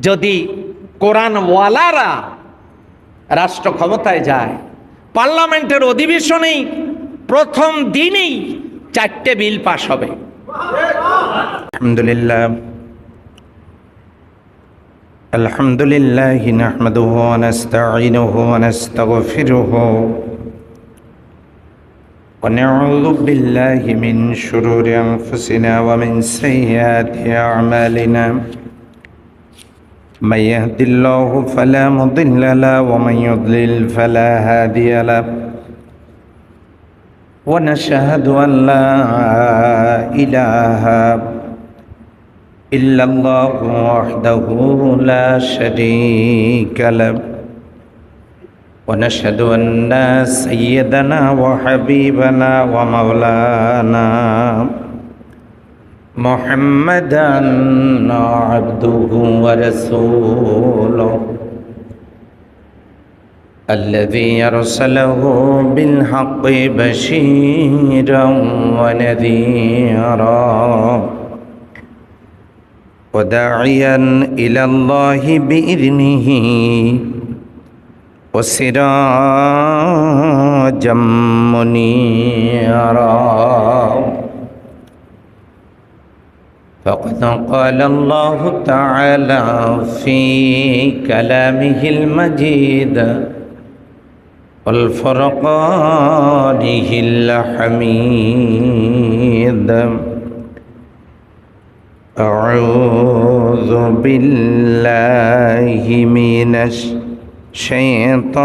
যদি কোরআনওয়ালারা রাষ্ট্র ক্ষমতায় যায়, পার্লামেন্টের অধিবেশনেই প্রথম দিনেই 4টে বিল পাশ হবে। আলহামদুলিল্লাহ আলহামদুলিল্লাহি নাহমাদুহু ওয়া নাস্তাঈনুহু ওয়া নাস্তাগফিরুহু ওয়া নাউযু বিল্লাহি মিন শুরুরি আনফুসিনা ওয়া মিন সাইয়্যাতি আ'মালিনা। من يهد الله فلا مضل له ومن يضلل فلا هادي له ونشهد أن لا إله إلا الله وحده لا شريك له ونشهد أن سيدنا وحبيبنا ومولانا محمدًا عبده ورسوله الذي أرسله بالحق بشيرا ونذيرا وداعيا إلى الله بإذنه وسراجا منيرا. فقد قال الله تعالى في كلامه المجيد والفرقانه الحميد: أعوذ بالله من الشيطان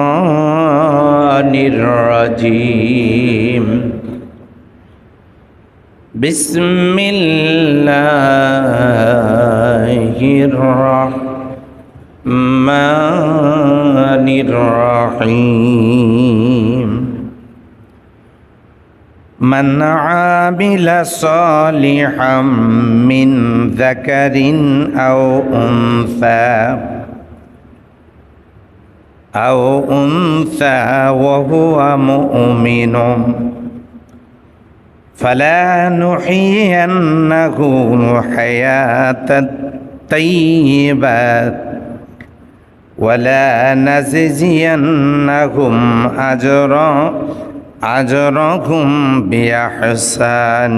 الرجيم. بسم الله الرحمن الرحيم. من عمل صالحا من ذكر أو أنثى وهو مؤمن فلنحيينه حياة طيبة ولنجزينهم أجرهم بأحسن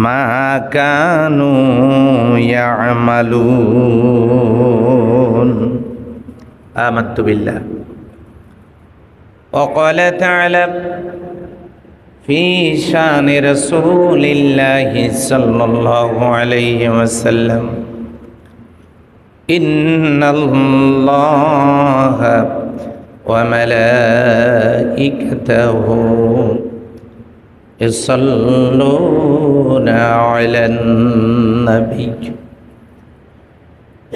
ما كانوا يعملون. آمنت بالله. وقال تعالى في شان رسول الله صلى الله عليه وسلم: إن الله وملائكته يصلون على النبي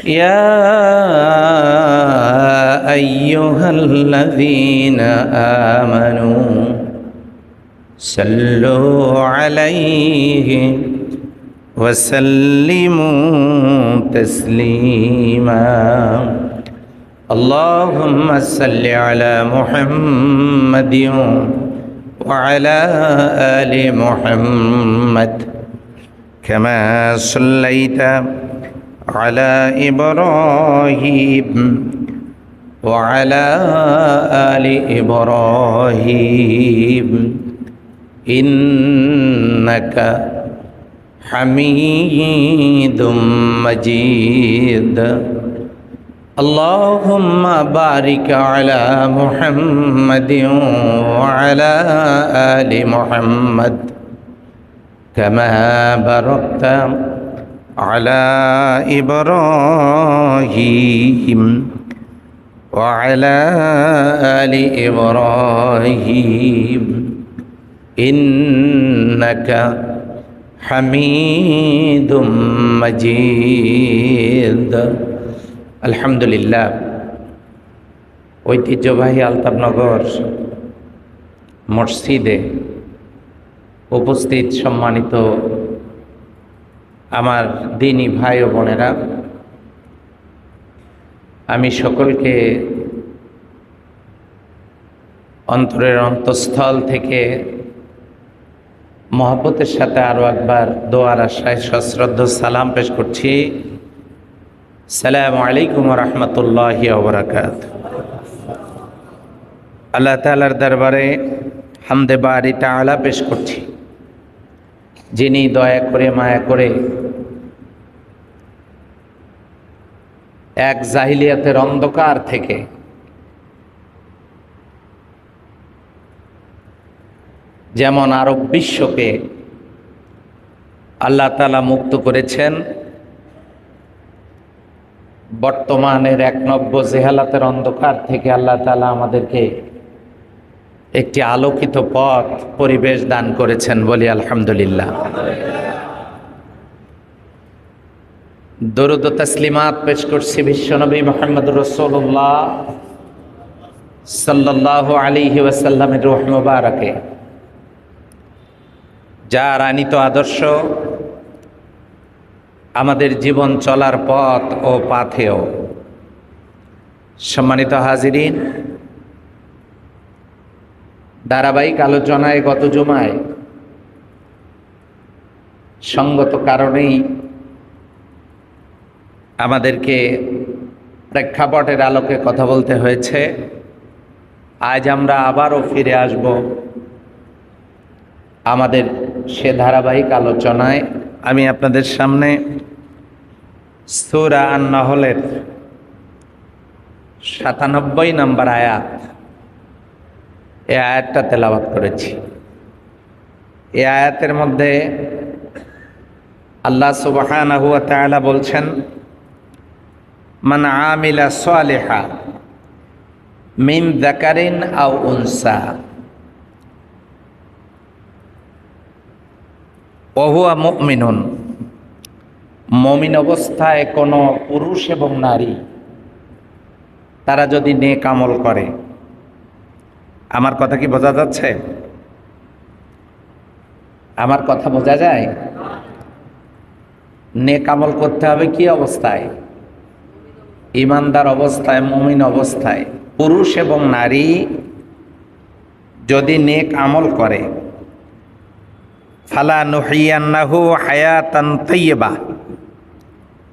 يا أيها الذين آمنوا صلوا عليه وسلموا تسليما. اللهم صل على محمد وعلى آل محمد كما صليت على إبراهيم وعلى آل إبراهيم إنك حميد مجيد. اللهم بارك على محمد وعلى آل محمد كما باركت على إبراهيم وعلى آل إبراهيم إنك حميد مجيد. আলহামদুলিল্লাহ। ঐতিহ্যবাহী আলতাবনগর মসজিদে উপস্থিত সম্মানিত আমার দিনী ভাই ও বোনেরা, আমি সকলকে অন্তরের অন্তঃস্থল থেকে মহব্বতের সাথে আরো একবার দোয়ার আশায় সশ্রদ্ধ সালাম পেশ করছি। আসসালামু আলাইকুম ওয়া রাহমাতুল্লাহি ওয়া বারাকাতুহু। আল্লাহ তাআলার দরবারে হামদে বারি তাআলা পেশ করছি, যিনি দয়া করে মায়া করে এক জাহিলিয়াতের অন্ধকার থেকে যেমন আরব বিশ্বকে আল্লাহ তাআলা মুক্ত করেছেন, বর্তমানের এক নব্য জেহালাতের অন্ধকার থেকে আল্লাহ তাআলা আমাদেরকে একটি আলোকিত পথ পরিবেশ দান করেছেন, বলি আলহামদুলিল্লাহ। দরুদ ও তাসলিমাত পেশ করছি বিশ্বনবী মুহাম্মদুর রাসূলুল্লাহ সাল্লাল্লাহু আলাইহি ওয়াসাল্লামের রূহ মুবারকে, যার আনিত আদর্শ আমাদের জীবন চলার পথ ও পাথেয়। সম্মানিত হাজিরিন, ধারাবাহিক আলোচনায় গত জুমায় সঙ্গত কারণেই আমাদেরকে প্রেক্ষাপটের আলোকে কথা বলতে হয়েছে। আজ আমরা আবারও ফিরে আসব আমাদের সে ধারাবাহিক আলোচনায়। আমি আপনাদের সামনে সূরা আন-নাহলের ৯৭ নম্বর আয়াত, এই আয়াতটা তেলাওয়াত করেছি। এই আয়াতের মধ্যে আল্লাহ সুবহানাহু ওয়া তাআলা বলছেন, মান আমিলা সালিহা মিন যাকারিন আও উনসা ওয়া হুয়া মুমিনুন, মুমিন অবস্থায় কোনো পুরুষ এবং নারী তারা যদি নেক আমল করে। আমার কথা কি বোঝা যাচ্ছে? আমার কথা বোঝা যায়? নেক আমল করতে হবে কি অবস্থায়? ঈমানদার অবস্থায়, মুমিন অবস্থায়। পুরুষ এবং নারী যদি নেক আমল করে, ফালা নুহিয়ান্নাহু হায়াতান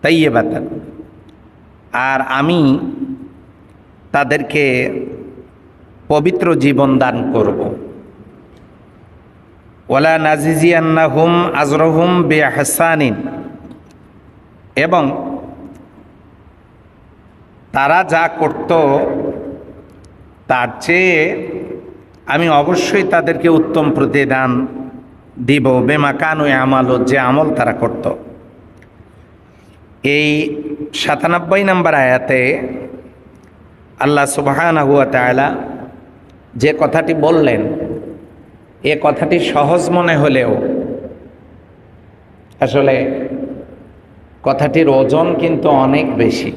তাইয়্যিবাতান, আর আমি তাদেরকে পবিত্র জীবন দান করব। ওয়ালা নাজিজিয়ান্নাহুম আজরহুম বিইহসানিন, এবং তারা যা করত তার চেয়ে আমি অবশ্যই তাদেরকে উত্তম প্রতিদান দিব। বিমা কানু ইয়ামালু, যে আমল তারা করত। এই ৯৭ নম্বর আয়াতে আল্লাহ সুবহানাহু ওয়া তাআলা যে কথাটি বললেন, এ কথাটি সহজ মনে হলেও আসলে কথাটির ওজন কিন্তু অনেক বেশি।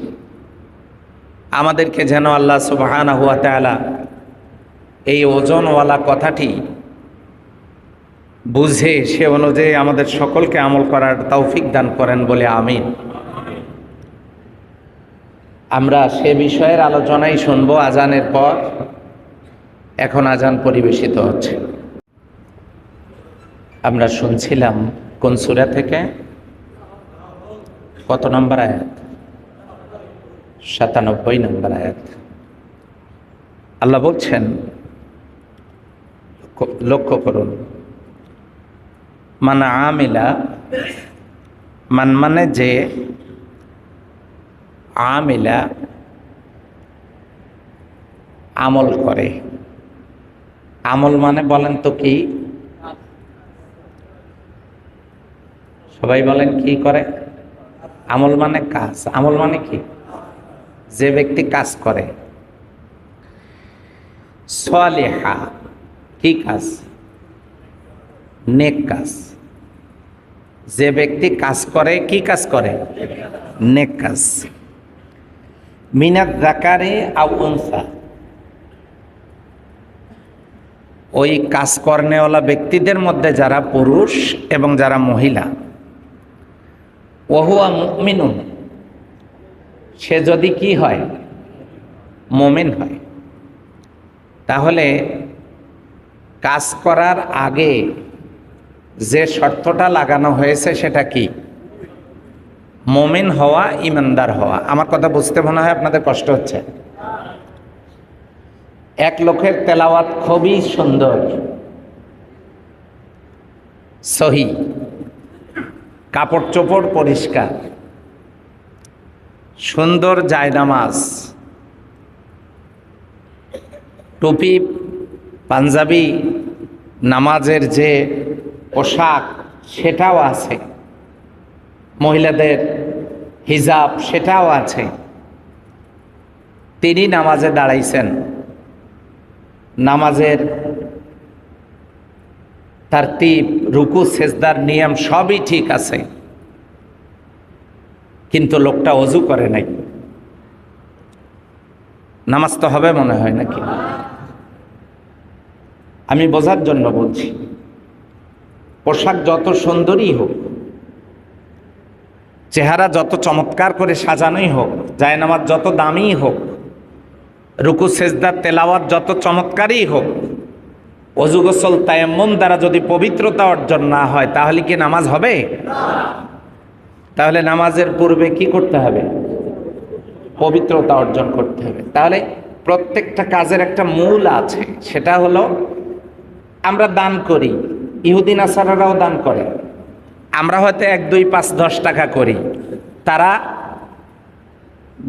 আমাদেরকে যেন আল্লাহ সুবহানাহু ওয়া তাআলা এই ওজনওয়ালা কথাটি বুঝে সে অনুযায়ী আমাদের সকলকে আমল করার তৌফিক দান করেন, বলে আমিন। আমরা সে বিষয়ের আলোচনাই শুনবো আজানের পর। এখন আজান পরিবেশিত হচ্ছে। আমরা শুনছিলাম কোন সূরা থেকে? কত নম্বর আয়াত? ৯৭ নম্বর আয়াত। আল্লাহ বলছেন, লক্ষ্য করুন, মান আমিলা, মান মানে যে, আমিলা আমল করে। আমল মানে বলেন তো কি? সবাই বলেন কি করে? আমল মানে কাজ। আমল মানে কি? যে ব্যক্তি কাজ করে। সালিহা কি কাজ? নেক কাজ। যে ব্যক্তি কাজ করে, কি কাজ করে? নেক কাজ। মিনাত যাকারি আও উনসা, ওই কাজ কর্নেওয়ালা ব্যক্তিদের মধ্যে যারা পুরুষ এবং যারা মহিলা। ওয়া হুয়া মুমিনুন, সে যদি কি হয়? মুমিন হয়। তাহলে কাজ করার আগে যে শর্তটা লাগানো হয়েছে সেটা কি? মুমিন হওয়া, ইমানদার হওয়া। আমার কথা বুঝতে মনে হয় আপনাদের কষ্ট হচ্ছে। এক লোকের তেলাওয়াত খুবই সুন্দর, সহি, কাপড় চোপড় পরিষ্কার, সুন্দর জায়নামাজ, টুপি, পাঞ্জাবি, নামাজের যে পোশাক সেটাও আছে, মহিলাদের হিজাব সেটাও আছে। তিনি নামাজে দাঁড়াইছেন, নামাজের তারতিব, রুকু সেজদার নিয়ম সবই ঠিক আছে, কিন্তু লোকটা ওযু করে নাই। নামাজ তো হবে মনে হয় নাকি? আমি বোঝার জন্য বলছি, পোশাক যত সুন্দরই হোক, চেহারা যত চমৎকার করে সাজানোই হোক, জায়নামাজ যত দামি হোক, রুকু সেজদার তেলাওয়াত যত চমৎকারই হোক, ওযু গোসল তায়াম্মুম দ্বারা যদি পবিত্রতা অর্জন না হয় তাহলে কি নামাজ হবে? তাহলে নামাজের পূর্বে কি করতে হবে? পবিত্রতা অর্জন করতে হবে। তাহলে প্রত্যেকটা কাজের একটা মূল আছে, সেটা হলো আমরা দান করি, ইহুদি নাসারারাও দান করে, আমরা হয়তো 1, 2, 5, 10 টাকা করি, তারা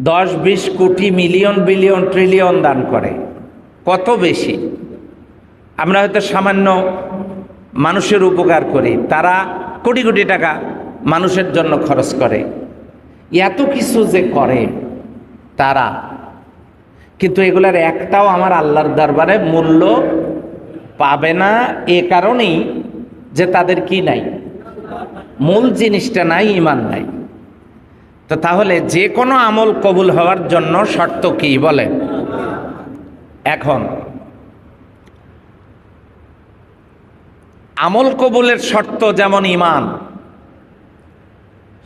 10, 20 কোটি, মিলিয়ন, বিলিয়ন, ট্রিলিয়ন দান করে, কত বেশি। আমরা হয়তো সামান্য মানুষের উপকার করি, তারা কোটি কোটি টাকা মানুষের জন্য খরচ করে, এত কিছু যে করে তারা, কিন্তু এগুলার একটাও আমার আল্লাহর দরবারে মূল্য পাবে না। এ কারণেই যে তাদের কি নাই, মূল জিনিসটা নাই, ঈমান নাই। তো তাহলে যে কোনো আমল কবুল হওয়ার জন্য শর্ত কি বলে? এখন আমল কবুলের শর্ত যেমন ঈমান,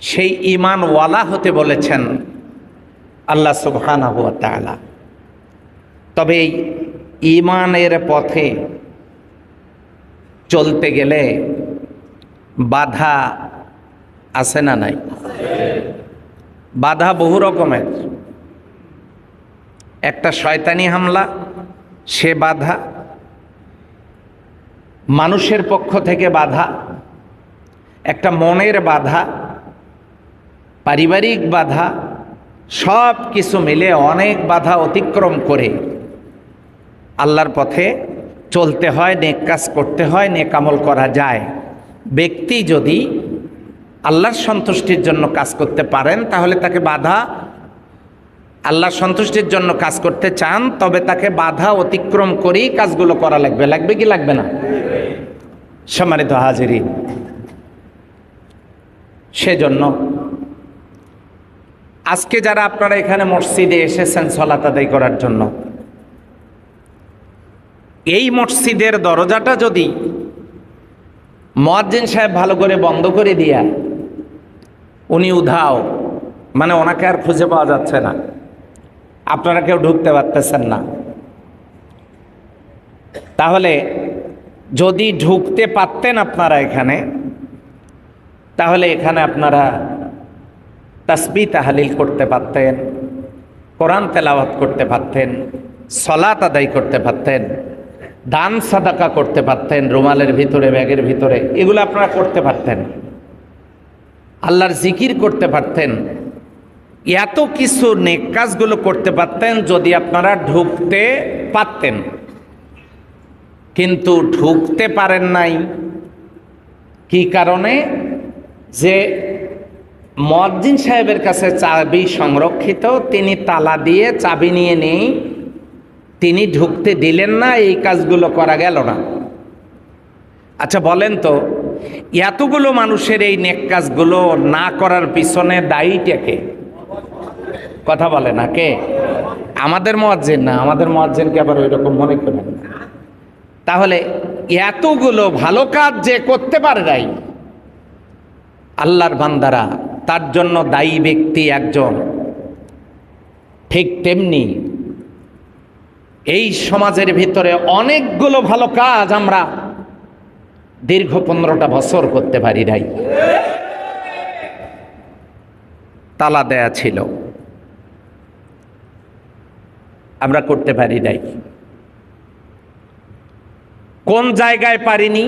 সেই ঈমান ওয়ালা হতে বলেছেন আল্লাহ সুবহানাহু ওয়া তাআলা। তবে এই ঈমানের পথে চলতে গেলে বাধা আছে না নাই? বাধা বহু রকমের। একটা শয়তানি হামলা, সে বাধা, মানুষের পক্ষ থেকে বাধা, একটা মনের বাধা, পারিবারিক বাধা, সব কিছু মিলে অনেক বাধা অতিক্রম করে আল্লাহর পথে চলতে হয়, নেক কাজ করতে হয়, নেক আমল করা যায়। ব্যক্তি যদি আল্লাহর সন্তুষ্টির জন্য কাজ করতে পারেন তাহলে তাকে বাধা, আল্লাহর সন্তুষ্টির জন্য কাজ করতে চান তবে তাকে বাধা অতিক্রম করেই কাজগুলো করা লাগবে। লাগবে কি লাগবে না? সম্মানিত হাজিরিন, সেজন্য আজকে যারা আপনারা এখানে মসজিদে এসেছেন সালাত আদায় করার জন্য, এই মসজিদের দরজাটা যদি মুয়াজ্জিন সাহেব ভালো করে বন্ধ করে দিয়া, উনি উধাও, মানে ওনাকে আর খুঁজে পাওয়া যাচ্ছে না, আপনারা কেউ ঢুকতে পারতেছেন না, তাহলে যদি ঢুকতে পারতেন আপনারা এখানে, তাহলে এখানে আপনারা তাসবিহ তাহলিল করতে পারতেন, কোরআন তেলাওয়াত করতে পারতেন, সালাত আদায় করতে পারতেন, দান সাদাকা করতে পারতেন, রুমালের ভিতরে, ব্যাগের ভিতরে, এগুলো আপনারা করতে পারতেন, আল্লাহর জিকির করতে পারতেন, এত কিছু নেক কাজগুলো করতে পারতেন যদি আপনারা ঢুকতে পারতেন। কিন্তু ঢুকতে পারেন নাই, কি কারণে? যে মুয়াজ্জিন সাহেবের কাছে চাবি সংরক্ষিত, তিনি তালা দিয়ে চাবি নিয়ে নেই, তিনি ঢুকতে দিলেন না, এই কাজগুলো করা গেল না। আচ্ছা বলেন তো, এতগুলো মানুষের এই নেক কাজগুলো না করার পিছনে দায়ীটা কে? কথা বলে না কে? আমাদের মুয়াজ্জিন না, আমাদের মুয়াজ্জিনকে আবার ওই রকম মনে করেন না। তাহলে এতগুলো ভালো কাজ যে করতে পারে নাই আল্লাহর বান্দারা, তার জন্য দায়ী ব্যক্তি একজন। ঠিক তেমনি এই সমাজের ভিতরে অনেকগুলো ভালো কাজ আমরা দীর্ঘ 15টা বছর করতে পারি নাই। তালা দেয়া ছিল, আমরা করতে পারি নাই। কোন জায়গায় পারিনি?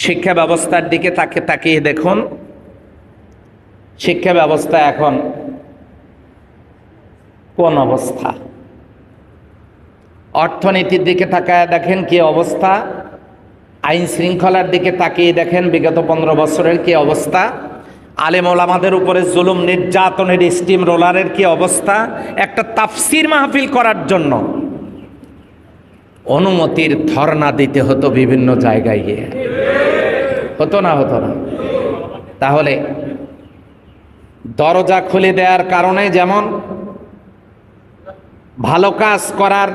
শিক্ষা ব্যবস্থার দিকে তাকিয়ে দেখুন, শিক্ষা ব্যবস্থা এখন কোন অবস্থা। অর্থনীতির দিকে তাকায় দেখেন কি অবস্থা, আইন শৃঙ্খলার দিকে তাকিয়ে দেখেন বিগত 15 বছরের কি অবস্থা, আলেম ওলামাদের উপরে জুলুম নির্যাতনের স্টিম রোলারের কি অবস্থা। একটা তাফসির মাহফিল করার জন্য অনুমতির ধর্ণা দিতে হতো বিভিন্ন জায়গায় গিয়ে, হতো না? তাহলে দরজা খুলে দেওয়ার কারণে যেমন ভালো কাজ করার,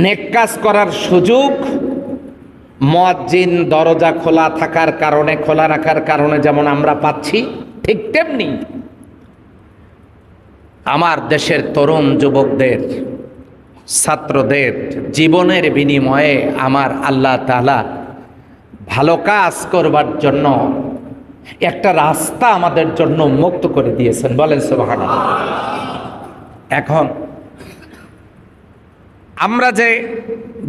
নেক কাজ করার সুযোগ মুয়াজ্জিন দরজা খোলা থাকার কারণে, খোলা রাখার কারণে যেমন আমরা পাচ্ছি, ঠিক তেমনি আমার দেশের তরুণ যুবকদের, ছাত্রদের জীবনের বিনিময়ে আমার আল্লাহ তাআলা ভালো কাজ করবার জন্য একটা রাস্তা আমাদের জন্য মুক্ত করে দিয়েছেন। বলেন সুবহানাল্লাহ। এখন আমরা যে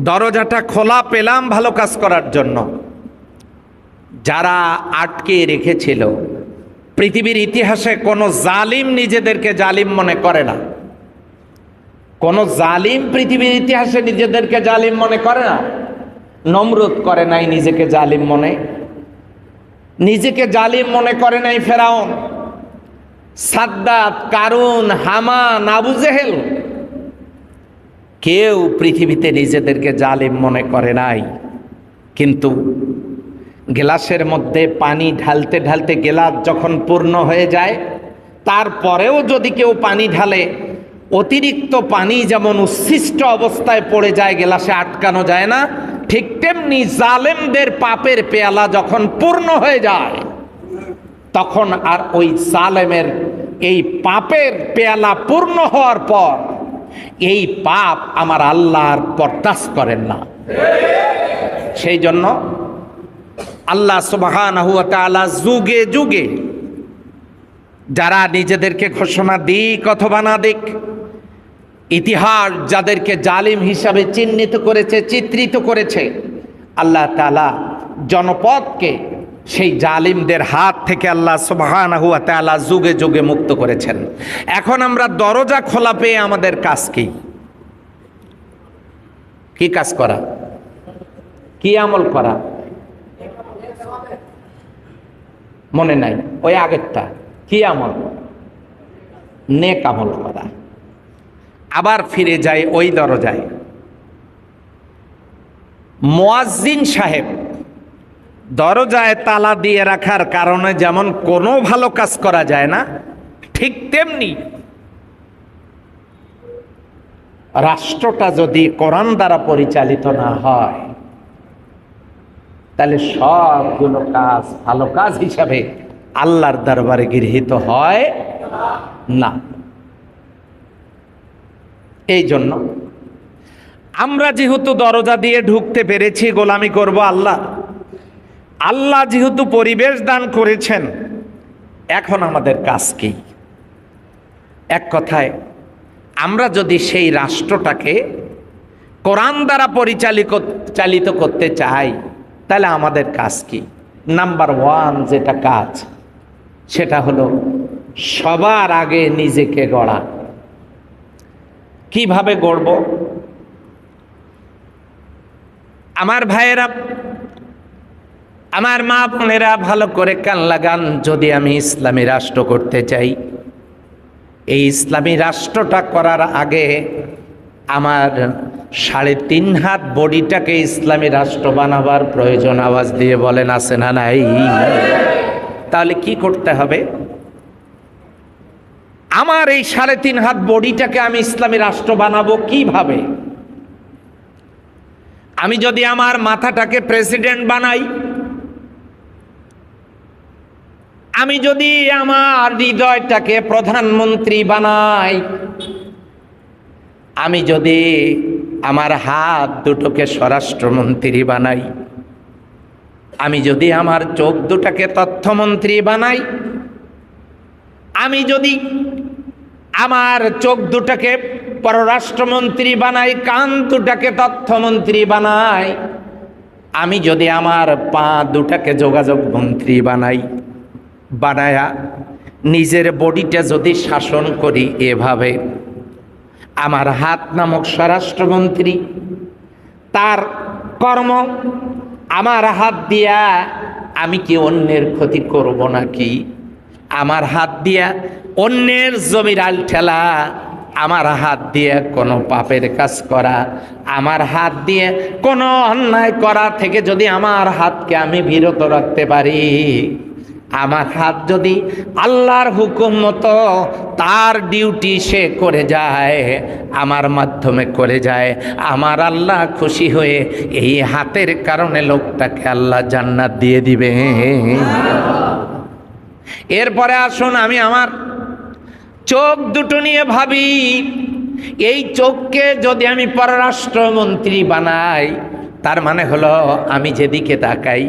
দরজাটা খোলা পেলাম ভালো কাজ করার জন্য, যারা আটকে রেখেছিল, পৃথিবীর ইতিহাসে কোনো জালিম নিজেদেরকে জালিম মনে করে না। কোন জালিম পৃথিবীর ইতিহাসে নিজেদেরকে জালিম মনে করে না। নমরুদ করে নাই নিজেকে জালিম মনে, নিজেকে জালিম মনে করে নাই ফেরাউন, সাদ্দাত, কারুন, হামান, আবু জেহেল, কেউ পৃথিবীতে নিজেদেরকে জালিম মনে করে নাই। কিন্তু গ্লাসের মধ্যে পানি ঢালতে ঢালতে গ্লাস যখন পূর্ণ হয়ে যায়, তারপরেও যদি কেউ পানি ঢালে, অতিরিক্ত পানি যেমন উচ্ছিষ্ট অবস্থায় পড়ে যায়, গ্লাসে আটকানো যায় না, ঠিক তেমনি জালেমদের পাপের পেয়ালা যখন পূর্ণ হয়ে যায়, তখন আর ওই জালেমের এই পাপের পেয়ালা পূর্ণ হওয়ার পর এই পাপ আমার আল্লাহর বরদাস্ত করেন না। সেই জন্য আল্লাহ সুবহানাহু ওয়া তাআলা যুগে যুগে যারা নিজেদেরকে ঘোষণা দিক অথবা না দিক, ইতিহাস যাদেরকে জালিম হিসাবে চিহ্নিত করেছে, চিত্রিত করেছে, আল্লাহ তাআলা জনপদকে সেই জালিমদের হাত থেকে আল্লাহ সুবহানাহু ওয়া তাআলা যুগে যুগে মুক্ত করেছেন। এখন আমরা দরজা খোলা পেয়ে আমাদের কাজ কি কাজ করা, কি আমল করা? মনে নাই ওই আগেরটা কি আমল? নেক আমল করা। আবার ফিরে যায় ওই দরজায়। মুয়াজ্জিন সাহেব দরজায় তালা দিয়ে রাখার কারণে যেমন কোনো ভালো কাজ করা যায় না, ঠিক তেমনি রাষ্ট্রটা যদি কোরআন দ্বারা পরিচালিত না হয়, তাহলে সবগুলো কাজ ভালো কাজ হিসাবে আল্লাহর দরবারে গৃহীত হয় না। এই জন্য আমরা যেহেতু দরজা দিয়ে ঢুকতে পেরেছি, গোলামি করব আল্লাহ, আল্লাহ যেহেতু পরিবেশ দান করেছেন, এখন আমাদের কাজ কি? এক কথায় আমরা যদি সেই রাষ্ট্রটাকে কোরআন দ্বারা পরিচালিত করতে চাই, তাহলে আমাদের কাজ কি? নাম্বার 1 যেটা কাজ, সেটা হলো সবার আগে নিজেকে গড়া। কিভাবে গড়ব? আমার ভাইয়েরা, আমার মা বোনেরা, ভালো করে কান লাগান। যদি আমি ইসলামী রাষ্ট্র করতে চাই, এই ইসলামী রাষ্ট্রটা করার আগে আমার 3.5 হাত বডিটাকে ইসলামী রাষ্ট্র বানাবার প্রয়োজন। আওয়াজ দিয়ে বলেন, আছে না নাই? তাহলে কি করতে হবে? আমার এই 3.5 হাত বডিটাকে আমি ইসলামী রাষ্ট্র বানাবো কিভাবে? আমি যদি আমার মাথাটাকে প্রেসিডেন্ট বানাই, আমি যদি আমার হৃদয়টাকে প্রধানমন্ত্রী বানাই, আমি যদি আমার হাত দুটোকে স্বরাষ্ট্রমন্ত্রী বানাই, আমি যদি আমার চোখ দুটাকে তথ্যমন্ত্রী বানাই, আমি যদি আমার চোখ দুটাকে পররাষ্ট্রমন্ত্রী বানাই, কান দুটাকে তথ্যমন্ত্রী বানাই, আমি যদি আমার পা দুটাকে যোগাযোগ মন্ত্রী বানাই, বানায়া নিজের বডিটা যদি শাসন করি এভাবে, আমার হাত নামক স্বরাষ্ট্রমন্ত্রী, তার কর্ম আমার হাত দিয়া আমি কি অন্যের ক্ষতি করব নাকি? আমার হাত দিয়া অন্যের জমির আল ঠেলা, আমার হাত দিয়ে কোনো পাপের কাজ করা, আমার হাত দিয়ে কোনো অন্যায় করা থেকে যদি আমার হাতকে আমি বিরত রাখতে পারি, আমার হাত যদি আল্লাহর হুকুম মতো তার ডিউটি সে করে যায়, আমার মাধ্যমে করে যায়, আমার আল্লাহ খুশি হয়ে এই হাতের কারণে লোকটাকে আল্লাহ জান্নাত দিয়ে দিবে। এরপরে আসুন আমি আমার চোখ দুটো নিয়ে ভাবি, এই চোখকে যদি আমি পররাষ্ট্রমন্ত্রী বানাই, তার মানে হলো আমি যেদিকে তাকাই,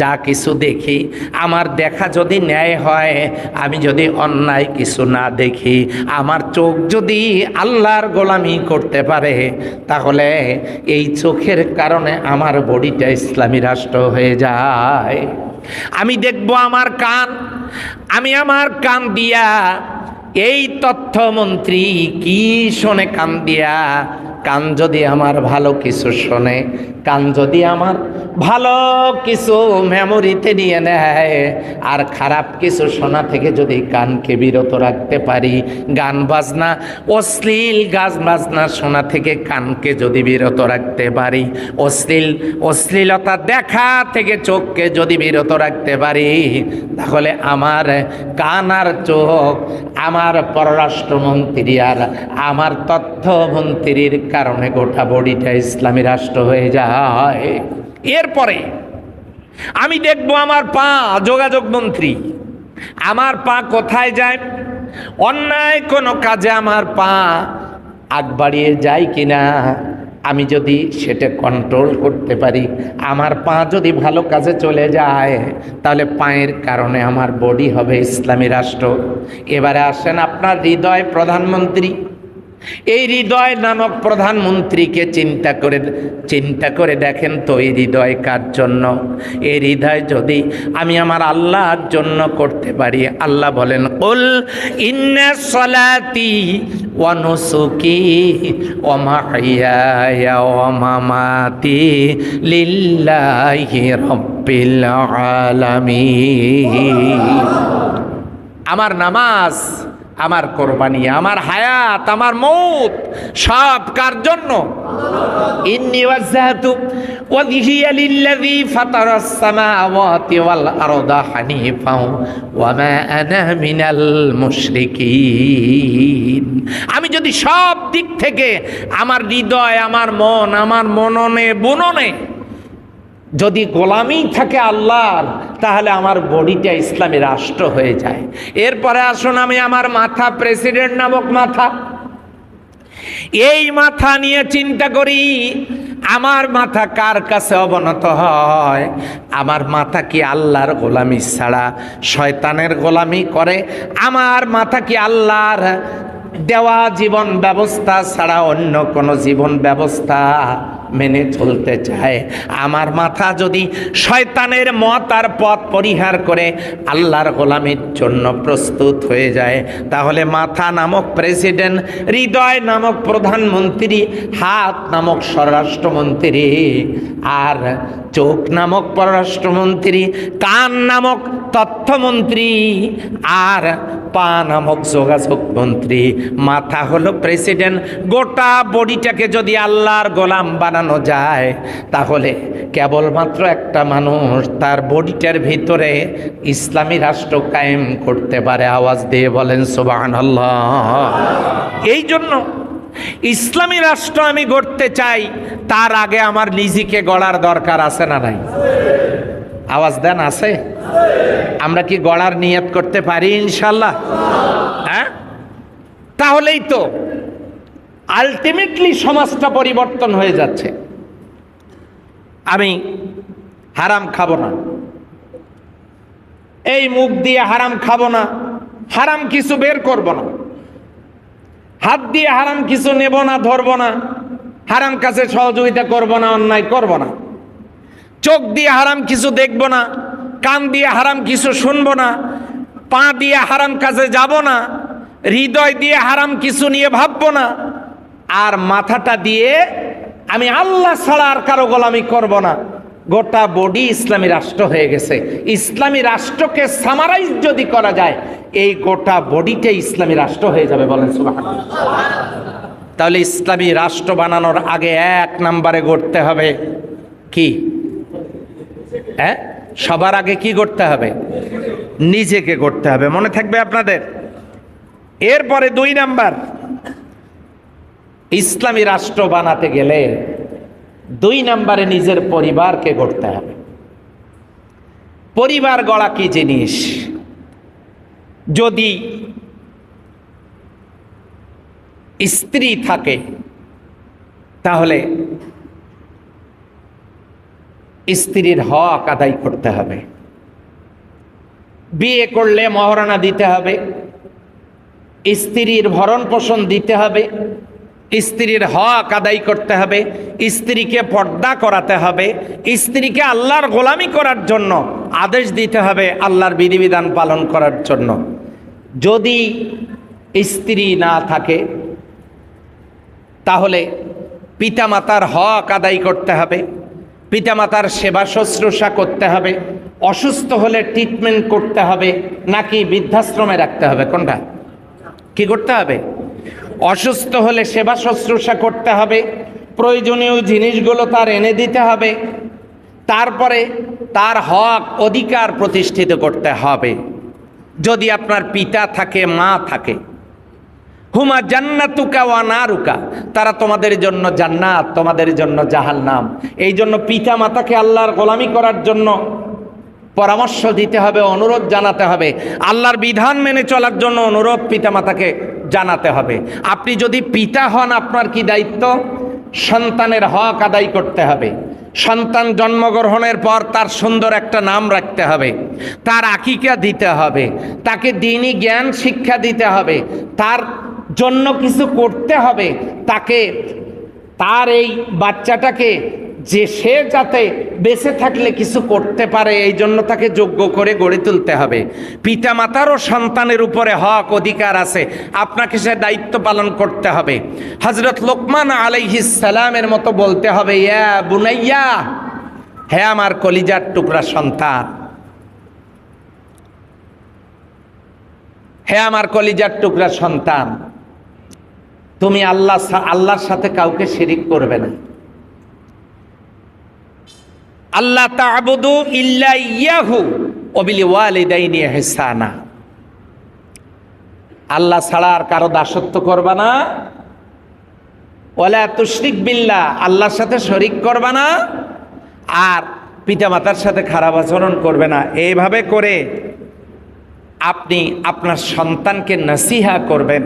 যা কিছু দেখি, আমার দেখা যদি ন্যায় হয়, আমি যদি অন্যায় কিছু না দেখি, আমার চোখ যদি আল্লাহর গোলামি করতে পারে, তাহলে এই চোখের কারণে আমার বডিটা ইসলামী রাষ্ট্র হয়ে যায়। আমি দেখব আমার কান, আমি আমার কান দিয়া এই তথ্যমন্ত্রী কি শোনে কান দিয়া, কান যদি আমার ভালো কিছু শোনে, কান যদি আমার ভালো কিছু মেমোরিতে নিয়ে নেয়, আর খারাপ কিছু শোনা থেকে যদি কানকে বিরত রাখতে পারি, গান বাজনা অশ্লীল গান বাজনা শোনা থেকে কানকে যদি বিরত রাখতে পারি, অশ্লীলতা দেখা থেকে চোখকে যদি বিরত রাখতে পারি, তাহলে আমার কান আর চোখ আমার পররাষ্ট্রমন্ত্রী আর আমার তথ্যমন্ত্রীর কারণে গোটা বডিটা ইসলামী রাষ্ট্র হয়ে যায়। এরপরে আমি দেখব আমার পা যোগাযোগ মন্ত্রী, আমার পা কোথায় যায়, অন্যায় কোনো কাজে আমার পা আগ বাড়িয়ে যায় কিনা, আমি যদি সেটা কন্ট্রোল করতে পারি, আমার পা যদি ভালো কাজে চলে যায়, তাহলে পায়ের কারণে আমার বডি হবে ইসলামী রাষ্ট্র। এবারে আসেন আপনার হৃদয় প্রধানমন্ত্রী, এই হৃদয় নামক প্রধানমন্ত্রীকে চিন্তা করে দেখেন তো, এই হৃদয় কার জন্য? এই হৃদয় যদি আমি আমার আল্লাহর জন্য করতে পারি, আল্লাহ বলেন কুল ইন্না সলাতি ওয়া নুসুকি ওয়া মাহইয়ায়া ওয়া মামাতি লিল্লাহি রাব্বিল আলামিন। আমার নামাজ, আমার কোরবানি, আমার হায়াত, আমার মৌত সব কার জন্য? ইন্নী ওয়াজ্জাহতু ওয়াজহিয়া লিল্লাযী ফাতারাস সামাওয়াতি ওয়াল আরদা হানিফাও ওয়া মা আনা মিনাল মুশরিকিন। আমি যদি সব দিক থেকে আমার হৃদয়, আমার মন, আমার মননে বুননে যদি গোলামি থাকে আল্লাহর, তাহলে আমার বডিটা ইসলামী রাষ্ট্র হয়ে যায়। এরপরে আসুন আমি আমার মাথা, প্রেসিডেন্ট নামক মাথা, এই মাথা নিয়ে চিন্তা করি, আমার মাথা কার কাছে অবনত হয়? আমার মাথা কি আল্লাহর গোলামি ছাড়া শয়তানের গোলামি করে? আমার মাথা কি আল্লাহর দেওয়া জীবন ব্যবস্থা ছাড়া অন্য কোনো জীবন ব্যবস্থা মেনে চলতে চায়? আমার মাথা যদি শয়তানের মত আর পথ পরিহার করে আল্লাহর গোলামির জন্য প্রস্তুত হয়ে যায়, তাহলে মাথা নামক প্রেসিডেন্ট, হৃদয় নামক প্রধানমন্ত্রী, হাত নামক স্বরাষ্ট্রমন্ত্রী, আর চোখ নামক পররাষ্ট্রমন্ত্রী, কান নামক তথ্যমন্ত্রী, আর পা নামক যোগাযোগ মন্ত্রী, মাথা হলো প্রেসিডেন্ট। গোটা বডিটাকে যদি আল্লাহর গোলাম বানানো যায়, তাহলে কেবলমাত্র একটা মানুষ তার বডিটার ভিতরে ইসলামী রাষ্ট্র কায়েম করতে পারে। আওয়াজ দিয়ে বলেন সুবহানাল্লাহ। এই জন্য ইসলামী রাষ্ট্র আমি গড়তে চাই, তার আগে আমার নিজেকে গড়ার দরকার আছে না নাই? আওয়াজ দেন, আছে? আমরা কি গড়ার নিয়ত করতে পারি ইনশাল্লাহ? হ্যাঁ, তাহলেই তো আলটিমেটলি সমাজটা পরিবর্তন হয়ে যাচ্ছে। আমি হারাম খাবো না, এই মুখ দিয়ে হারাম খাবো না, হারাম কিছু বের করব না, হাত দিয়ে হারাম কিছু নেব না, ধরবো না, হারাম কাছে সহযোগিতা করব না, অন্যায় করব না, চোখ দিয়ে হারাম কিছু দেখব না, কান দিয়ে হারাম কিছু শুনবো না, পা দিয়ে হারাম কাজে যাব না, হৃদয় দিয়ে হারাম কিছু নিয়ে ভাববো না, আর মাথাটা দিয়ে আমি আল্লাহ ছাড়া আর কারো গোলামি করব না। গোটা বডি ইসলামী রাষ্ট্র হয়ে গেছে। ইসলামী রাষ্ট্রকে সামারাইজ যদি করা যায়, এই গোটা বডিটা ইসলামী রাষ্ট্র হয়ে যাবে। বলেন সুবহানাল্লাহ। তাহলে ইসলামী রাষ্ট্র বানানোর আগে 1 নম্বরে গড়তে হবে কি? সবার আগে কি করতে হবে? নিজেকে গড়তে হবে। মনে থাকবে আপনাদের? এরপরে 2 নাম্বার, ইসলামী রাষ্ট্র বানাতে গেলে 2 নম্বরে নিজের পরিবারকে গড়তে হবে। পরিবার গড়া কি জিনিস? যদি স্ত্রী থাকে তাহলে স্ত্রীর হক আদায় করতে হবে। বিয়ে করলে মহারণা দিতে হবে, স্ত্রীর ভরণ পোষণ দিতে হবে, স্ত্রীর হক আদায় করতে হবে, স্ত্রীকে পর্দা করাতে হবে, স্ত্রীকে আল্লাহর গোলামি করার জন্য আদেশ দিতে হবে, আল্লাহর বিধিবিধান পালন করার জন্য। যদি স্ত্রী না থাকে তাহলে পিতামাতার হক আদায় করতে হবে, পিতামাতার সেবা শুশ্রূষা করতে হবে, অসুস্থ হলে ট্রিটমেন্ট করতে হবে, নাকি বৃদ্ধাশ্রমে রাখতে হবে? কোনটা? কি করতে হবে? অসুস্থ হলে সেবা শুশ্রূষা করতে হবে, প্রয়োজনীয় জিনিসগুলো তার এনে দিতে হবে, তারপরে তার হক অধিকার প্রতিষ্ঠিত করতে হবে। যদি আপনার পিতা থাকে, মা থাকে, হুমা জান্নাতুকা ওয়া নারুকা, তারা তোমাদের জন্য জান্নাত, তোমাদের জন্য জাহান্নাম। এই জন্য পিতা মাতাকে আল্লাহর গোলামি করার জন্য পরামর্শ দিতে হবে, অনুরোধ জানাতে হবে, আল্লাহর বিধান মেনে চলার জন্য অনুরোধ পিতামাতাকে জানাতে হবে। আপনি যদি পিতা হন, আপনার কি দায়িত্ব? সন্তানের হক আদায় করতে হবে। সন্তান জন্মগ্রহণের পর তার সুন্দর একটা নাম রাখতে হবে, তার আকিকা দিতে হবে, তাকে দ্বীনি জ্ঞান শিক্ষা দিতে হবে, তার জন্য কিছু করতে হবে, তাকে, তার এই বাচ্চাটাকে যে সে যাতে বেঁচে থাকলে কিছু করতে পারে, এই জন্য তাকে যোগ্য করে গড়ে তুলতে হবে। পিতামাতারও সন্তানের উপরে হক অধিকার আছে, আপনাকে সে দায়িত্ব পালন করতে হবে। হযরত লোকমান আলাইহিস সালামের মতো বলতে হবে, ইয়া বুনাইয়া, হে আমার কলিজার টুকরা সন্তান, হে আমার কলিজার টুকরা সন্তান, তুমি আল্লাহর সাথে কাউকে শিরিক করবে না। আল্লাহ তা'বুদু ইল্লা ইয়াহু ওয়া বিল ওয়ালিদাইনি ইহসানা, আল্লাহ ছাড়া আর কারো দাসত্ব করবা না। ওয়ালা তুশরিক বিল্লাহ, আল্লাহর সাথে শরীক করবা না, আর পিতামাতার সাথে খারাপ আচরণ করবে না। এইভাবে করে আপনি আপনার সন্তানকে নসিহা করবেন,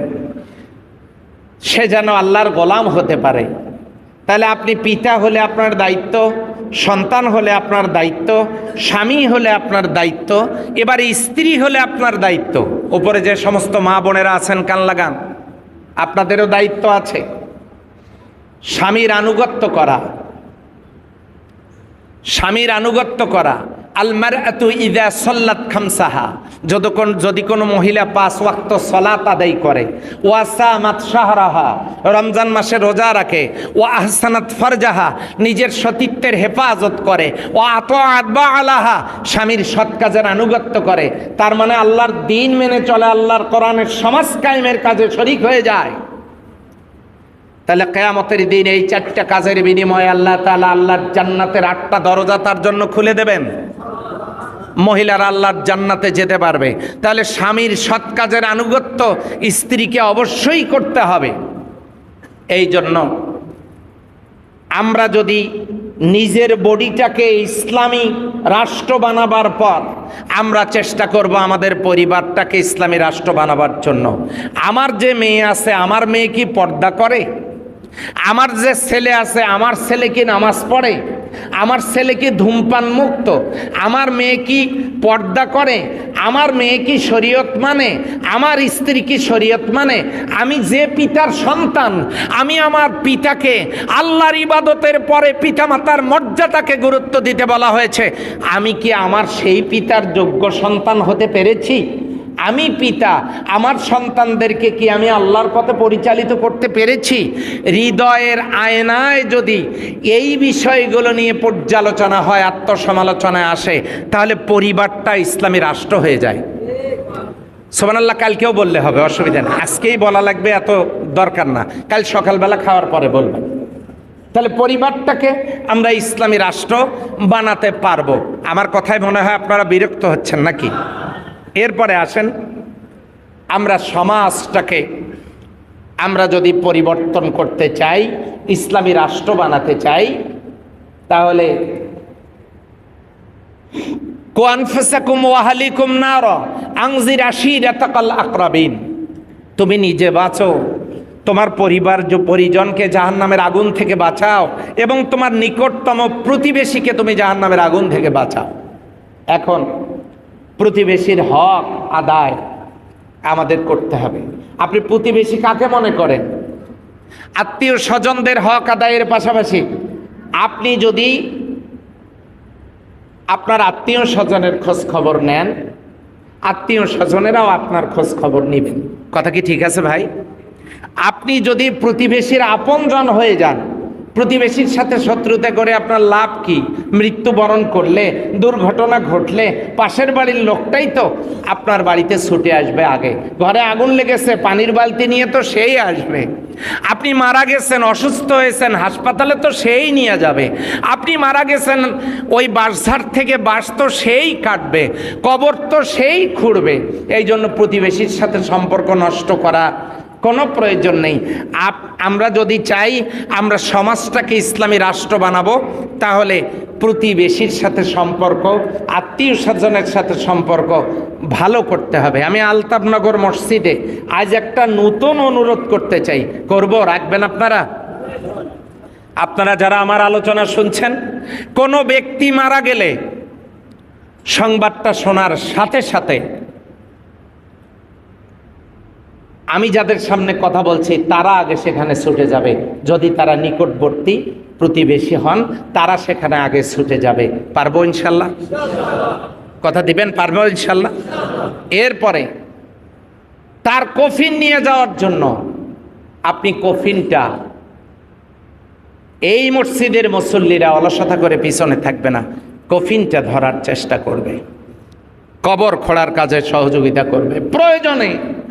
সে যেন আল্লাহর গোলাম হতে পারে। তাহলে আপনি পিতা হলে আপনার দায়িত্ব, সন্তান হলে আপনার দায়িত্ব, স্বামী হলে আপনার দায়িত্ব, এবারে স্ত্রী হলে আপনার দায়িত্ব। উপরে যে সমস্ত মা বোনেরা আছেন, কান লাগান, আপনাদেরও দায়িত্ব আছে স্বামীর আনুগত্য করা, স্বামীর আনুগত্য করা। আল মারআতু ইযা সাল্লাত খামসাহা, যদি কোনো মহিলা 5 ওয়াক্ত সালাত আদায় করে, ওয়া সামাত শাহরাহা, রমজান মাসে রোজা রাখে, ওয়া আহসানাত ফারজাহা, নিজের সতীত্বের হেফাজত করে, ওয়া আতাআত বা'লাহা, স্বামীর সৎ কাজের আনুগত্য করে, তার মানে আল্লাহর দ্বীন মেনে চলে, আল্লাহর কোরআনের সমাজ কায়েমের কাজে শরীক হয়ে যায়। তাহলে কিয়ামতের দিন এই 4টা কাজের বিনিময়ে আল্লাহ তাআলা আল্লাহর জান্নাতের 8টা দরজা তার জন্য খুলে দেবেন। মহিলারা আল্লাহর জান্নাতে যেতে পারবে। তাহলে স্বামীর সৎ কাজের আনুগত্য স্ত্রীকে অবশ্যই করতে হবে। এই জন্য আমরা যদি নিজের বডিটাকে ইসলামী রাষ্ট্র বানাবার পর আমরা চেষ্টা করব আমাদের পরিবারটাকে ইসলামী রাষ্ট্র বানাবার জন্য। আমার যে মেয়ে আছে, আমার মেয়ে কি পর্দা করে? আমার যে ছেলে আছে, আমার ছেলে কি নামাজ পড়ে? আমার ছেলে কি ধূমপান মুক্ত, আমার মেয়ে কি পর্দা করে, আমার মেয়ে কি শরীয়ত মানে, আমার স্ত্রী কি শরীয়ত মানে, আমি যে পিতার সন্তান, আমি আমার পিতাকে আল্লাহর ইবাদতের পরে পিতামাতার মর্যাদাকে গুরুত্ব দিতে বলা হয়েছে, আমি কি আমার সেই পিতার যোগ্য সন্তান হতে পেরেছি? আমি পিতা, আমার সন্তানদেরকে কি আমি আল্লাহর পথে পরিচালিত করতে পেরেছি? হৃদয়ের আয়নায় যদি এই বিষয়গুলো নিয়ে পর্যালোচনা হয়, আত্মসমালোচনায় আসে, তাহলে পরিবারটা ইসলামী রাষ্ট্র হয়ে যায়। সুবহানাল্লাহ কালকেও বললে হবে, অসুবিধা নেই, আজকেই বলা লাগবে, এত দরকার না, কাল সকালবেলা খাওয়ার পরে বলবেন। তাহলে পরিবারটাকে আমরা ইসলামী রাষ্ট্র বানাতে পারবো। আমার কথায় মনে হয় আপনারা বিরক্ত হচ্ছেন নাকি? এরপরে আসেন, আমরা সমাজটাকে আমরা যদি পরিবর্তন করতে চাই, ইসলামী রাষ্ট্র বানাতে চাই, তাহলে কু আনফুসাকুম ওয়া আহলিকুম নার আনজির আশিরাতাকাল আকরাবিন, তুমি নিজে বাঁচো, তোমার পরিজনকে জাহান্নামের আগুন থেকে বাঁচাও, এবং তোমার নিকটতম প্রতিবেশীকে তুমি জাহান্নামের আগুন থেকে বাঁচাও। এখন প্রতিবেশীর হক আদায় আমাদের করতে হবে। আপনি প্রতিবেশী কাকে মনে করেন? আত্মীয় স্বজনদের হক আদায়ের পাশাপাশি আপনি যদি আপনার আত্মীয় স্বজনের খোঁজ খবর নেন, আত্মীয় স্বজনেরাও আপনার খোঁজ খবর নেবেন। কথা কি ঠিক আছে ভাই? আপনি যদি প্রতিবেশীর আপনজন হয়ে যান, প্রতিবেশীর সাথে শত্রুতা করে আপনার লাভ কি? মৃত্যুবরণ করলে, দুর্ঘটনা ঘটলে পাশের বাড়ির লোকটাই তো আপনার বাড়িতে ছুটে আসবে আগে। ঘরে আগুন লেগেছে, পানির বালতি নিয়ে তো সেই আসবে। আপনি মারা গেছেন, অসুস্থ হয়েছেন, হাসপাতালে তো সেই নিয়ে যাবে। আপনি মারা গেছেন, ওই বাঁশঝাড় থেকে বাঁশ তো সেই কাটবে, কবর তো সেই খুঁড়বে। এই জন্য প্রতিবেশীর সাথে সম্পর্ক নষ্ট করা কোনো প্রয়োজন নেই। আমরা যদি চাই আমরা সমাজটাকে ইসলামী রাষ্ট্র বানাবো, তাহলে প্রতিবেশীর সাথে সম্পর্ক, আত্মীয় স্বজনের সাথে সম্পর্ক ভালো করতে হবে। আমি আলতাফনগর মসজিদে আজ একটা নতুন অনুরোধ করতে চাই, করব, রাখবেন আপনারা? আপনারা যারা আমার আলোচনা শুনছেন, কোনো ব্যক্তি মারা গেলে সংবাদটা শোনার সাথে সাথে আমি যাদের সামনে কথা বলছি তারা আগে সেখানে ছুটে যাবে। যদি তারা নিকটবর্তী প্রতিবেশী হন, তারা সেখানে আগে ছুটে যাবে। পারবো ইনশাল্লাহ? কথা দিবেন? পারবো ইনশাল্লাহ? এরপরে তার কফিন নিয়ে যাওয়ার জন্য আপনি কফিনটা, এই মসজিদের মুসল্লিরা অলসতা করে পিছনে থাকবে না, কফিনটা ধরার চেষ্টা করবে, কবর খোঁড়ার কাজে সহযোগিতা করবে। প্রয়োজনে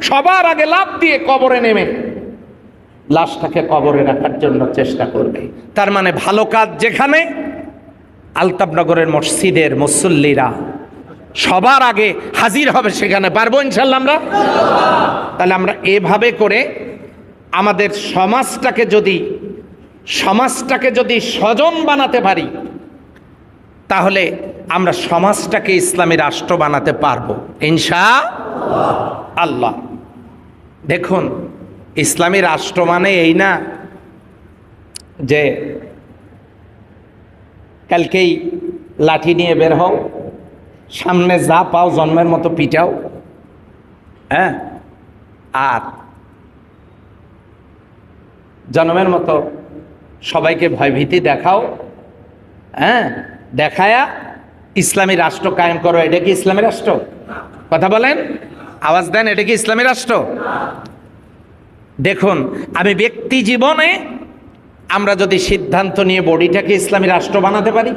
সবার আগে লাফ দিয়ে কবরে নেমে লাশটাকে কবরে রাখার জন্য চেষ্টা করবে। তার মানে ভালো কাজ যেখানে, আলতাফনগরের মসজিদের মুসল্লিরা সবার আগে হাজির হবে সেখানে। পারবো ইনশাল্লাহ আমরা? তাহলে আমরা এভাবে করে আমাদের সমাজটাকে যদি স্বজন বানাতে পারি, তাহলে আমরা সমাজটাকে ইসলামী রাষ্ট্র বানাতে পারবো ইনশাআল্লাহ। দেখুন, ইসলামী রাষ্ট্র মানে এই না যে কালকেই লাঠি নিয়ে বের হও, সামনে যা পাও জন্মের মতো পিটাও, হ্যাঁ, আর জন্মের মতো সবাইকে ভয়ভীতি দেখাও, হ্যাঁ, দেখায়া ইসলামী রাষ্ট্র কায়েম করো। এটা কি ইসলামী রাষ্ট্র? কথা বলেন, আওয়াজ দেন, এটা কি ইসলামী রাষ্ট্র? দেখুন, আমি ব্যক্তি জীবনে আমরা যদি সিদ্ধান্ত নিয়ে বডিটাকে ইসলামী রাষ্ট্র বানাতে পারি,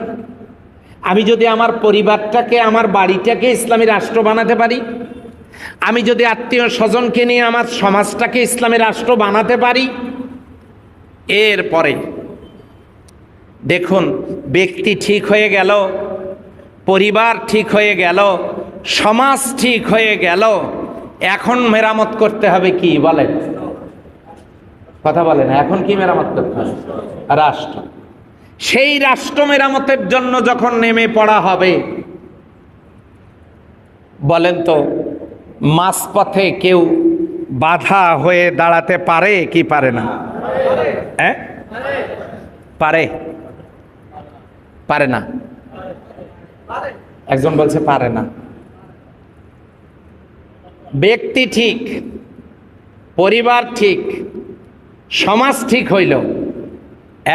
আমি যদি আমার পরিবারটাকে, আমার বাড়িটাকে ইসলামী রাষ্ট্র বানাতে পারি, আমি যদি আত্মীয় স্বজনকে নিয়ে আমার সমাজটাকে ইসলামী রাষ্ট্র বানাতে পারি, এরপরে দেখুন ব্যক্তি ঠিক হয়ে গেল, পরিবার ঠিক হয়ে গেল, সমাজ ঠিক হয়ে গেল, এখন মেরামত করতে হবে কি বলেন? কথা বলেন, এখন কি মেরামত করতে হবে? রাষ্ট্র। সেই রাষ্ট্র মেরামতের জন্য যখন নেমে পড়া হবে, বলেন তো মাঝপথে কেউ বাধা হয়ে দাঁড়াতে পারে কি পারে না? হ্যাঁ, পারে? পারে না? একজন বলছে পারে না। ব্যক্তি ঠিক, পরিবার ঠিক, সমাজ ঠিক হইল,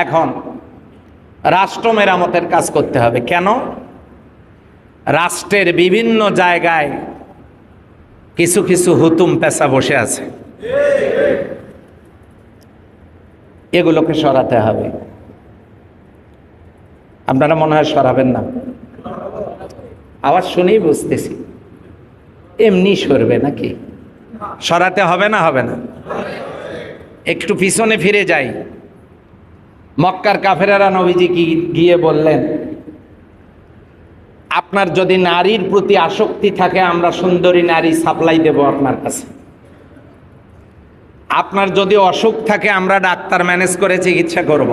এখন রাষ্ট্র মেরামতের কাজ করতে হবে। কেন? রাষ্ট্রের বিভিন্ন জায়গায় কিছু কিছু হুতুম পেশা বসে আছে, এগুলোকে সরাতে হবে। আপনারা মনে হয় সরাবেন না, আওয়াজ শুনেই বুঝতেছি। এমনি সরবে নাকি? সরাতে হবে না? হবে না? একটু পিছনে ফিরে যাই। মক্কার কাফেরেরা নবীজি গিয়ে বললেন, আপনার যদি নারীর প্রতি আসক্তি থাকে, আমরা সুন্দরী নারী সাপ্লাই দেব আপনার কাছে। আপনার যদি অসুখ থাকে, আমরা ডাক্তার ম্যানেজ করে চিকিৎসা করব।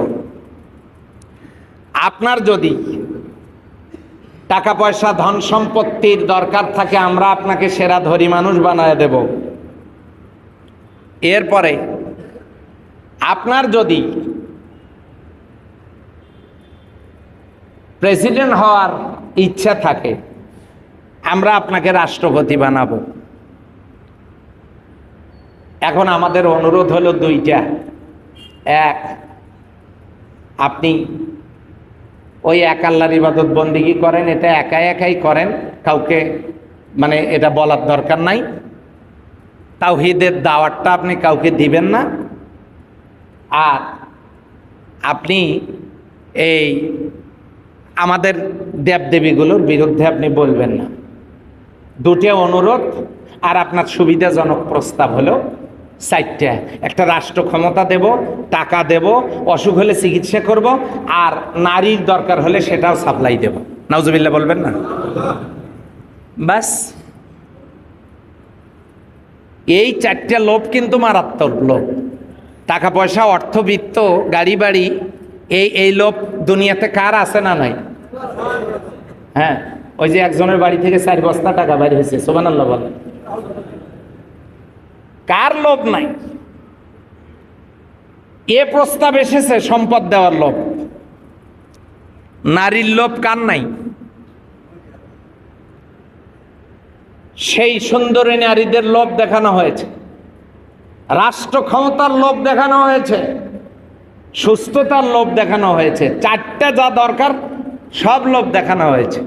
আপনার যদি টাকা পয়সা ধন সম্পত্তির দরকার থাকে, আমরা আপনাকে সেরা ধনী মানুষ বানায় দেব। এরপরে আপনার যদি প্রেসিডেন্ট হওয়ার ইচ্ছা থাকে, আমরা আপনাকে রাষ্ট্রপতি বানাবো। এখন আমাদের অনুরোধ হলো দুইটা। এক, আপনি ওই এক আল্লাহর ইবাদত বন্দিগি করেন, এটা একাই একাই করেন, কাউকে মানে এটা বলার দরকার নাই। তাওহীদের দাওয়াতটা আপনি কাউকে দিবেন না। আর আপনি এই আমাদের দেবদেবীগুলোর বিরুদ্ধে আপনি বলবেন না। দুটো অনুরোধ। আর আপনার সুবিধাজনক প্রস্তাব হলো চারটা। একটা, রাষ্ট্র ক্ষমতা দেব, টাকা দেব, অসুখ হলে চিকিৎসা করব, আর নারীর দরকার হলে সেটাও সাপ্লাই দেব। নাউজুবিল্লাহ বলবেন না? বাস। এই চারটা লোভ কিন্তু মারাত্মক লোভ। টাকা পয়সা, অর্থবিত্ত, গাড়ি বাড়ি, এই লোভ দুনিয়াতে কার আছে না নাই? হ্যাঁ, ওই যে একজনের বাড়ি থেকে 4 বস্তা টাকা বাইরে হয়েছে, সুবহানাল্লাহ বলেন। কার লোভ নাই? এ প্রস্তাব এসেছে সম্পদ দেওয়ার লোভ। নারীর লোভ কার নাই? সেই সুন্দরী নারীদের লোভ দেখানো হয়েছে, রাষ্ট্র ক্ষমতার লোভ দেখানো হয়েছে, সুস্থতার লোভ দেখানো হয়েছে, চারটা যা দরকার সব লোভ দেখানো হয়েছে।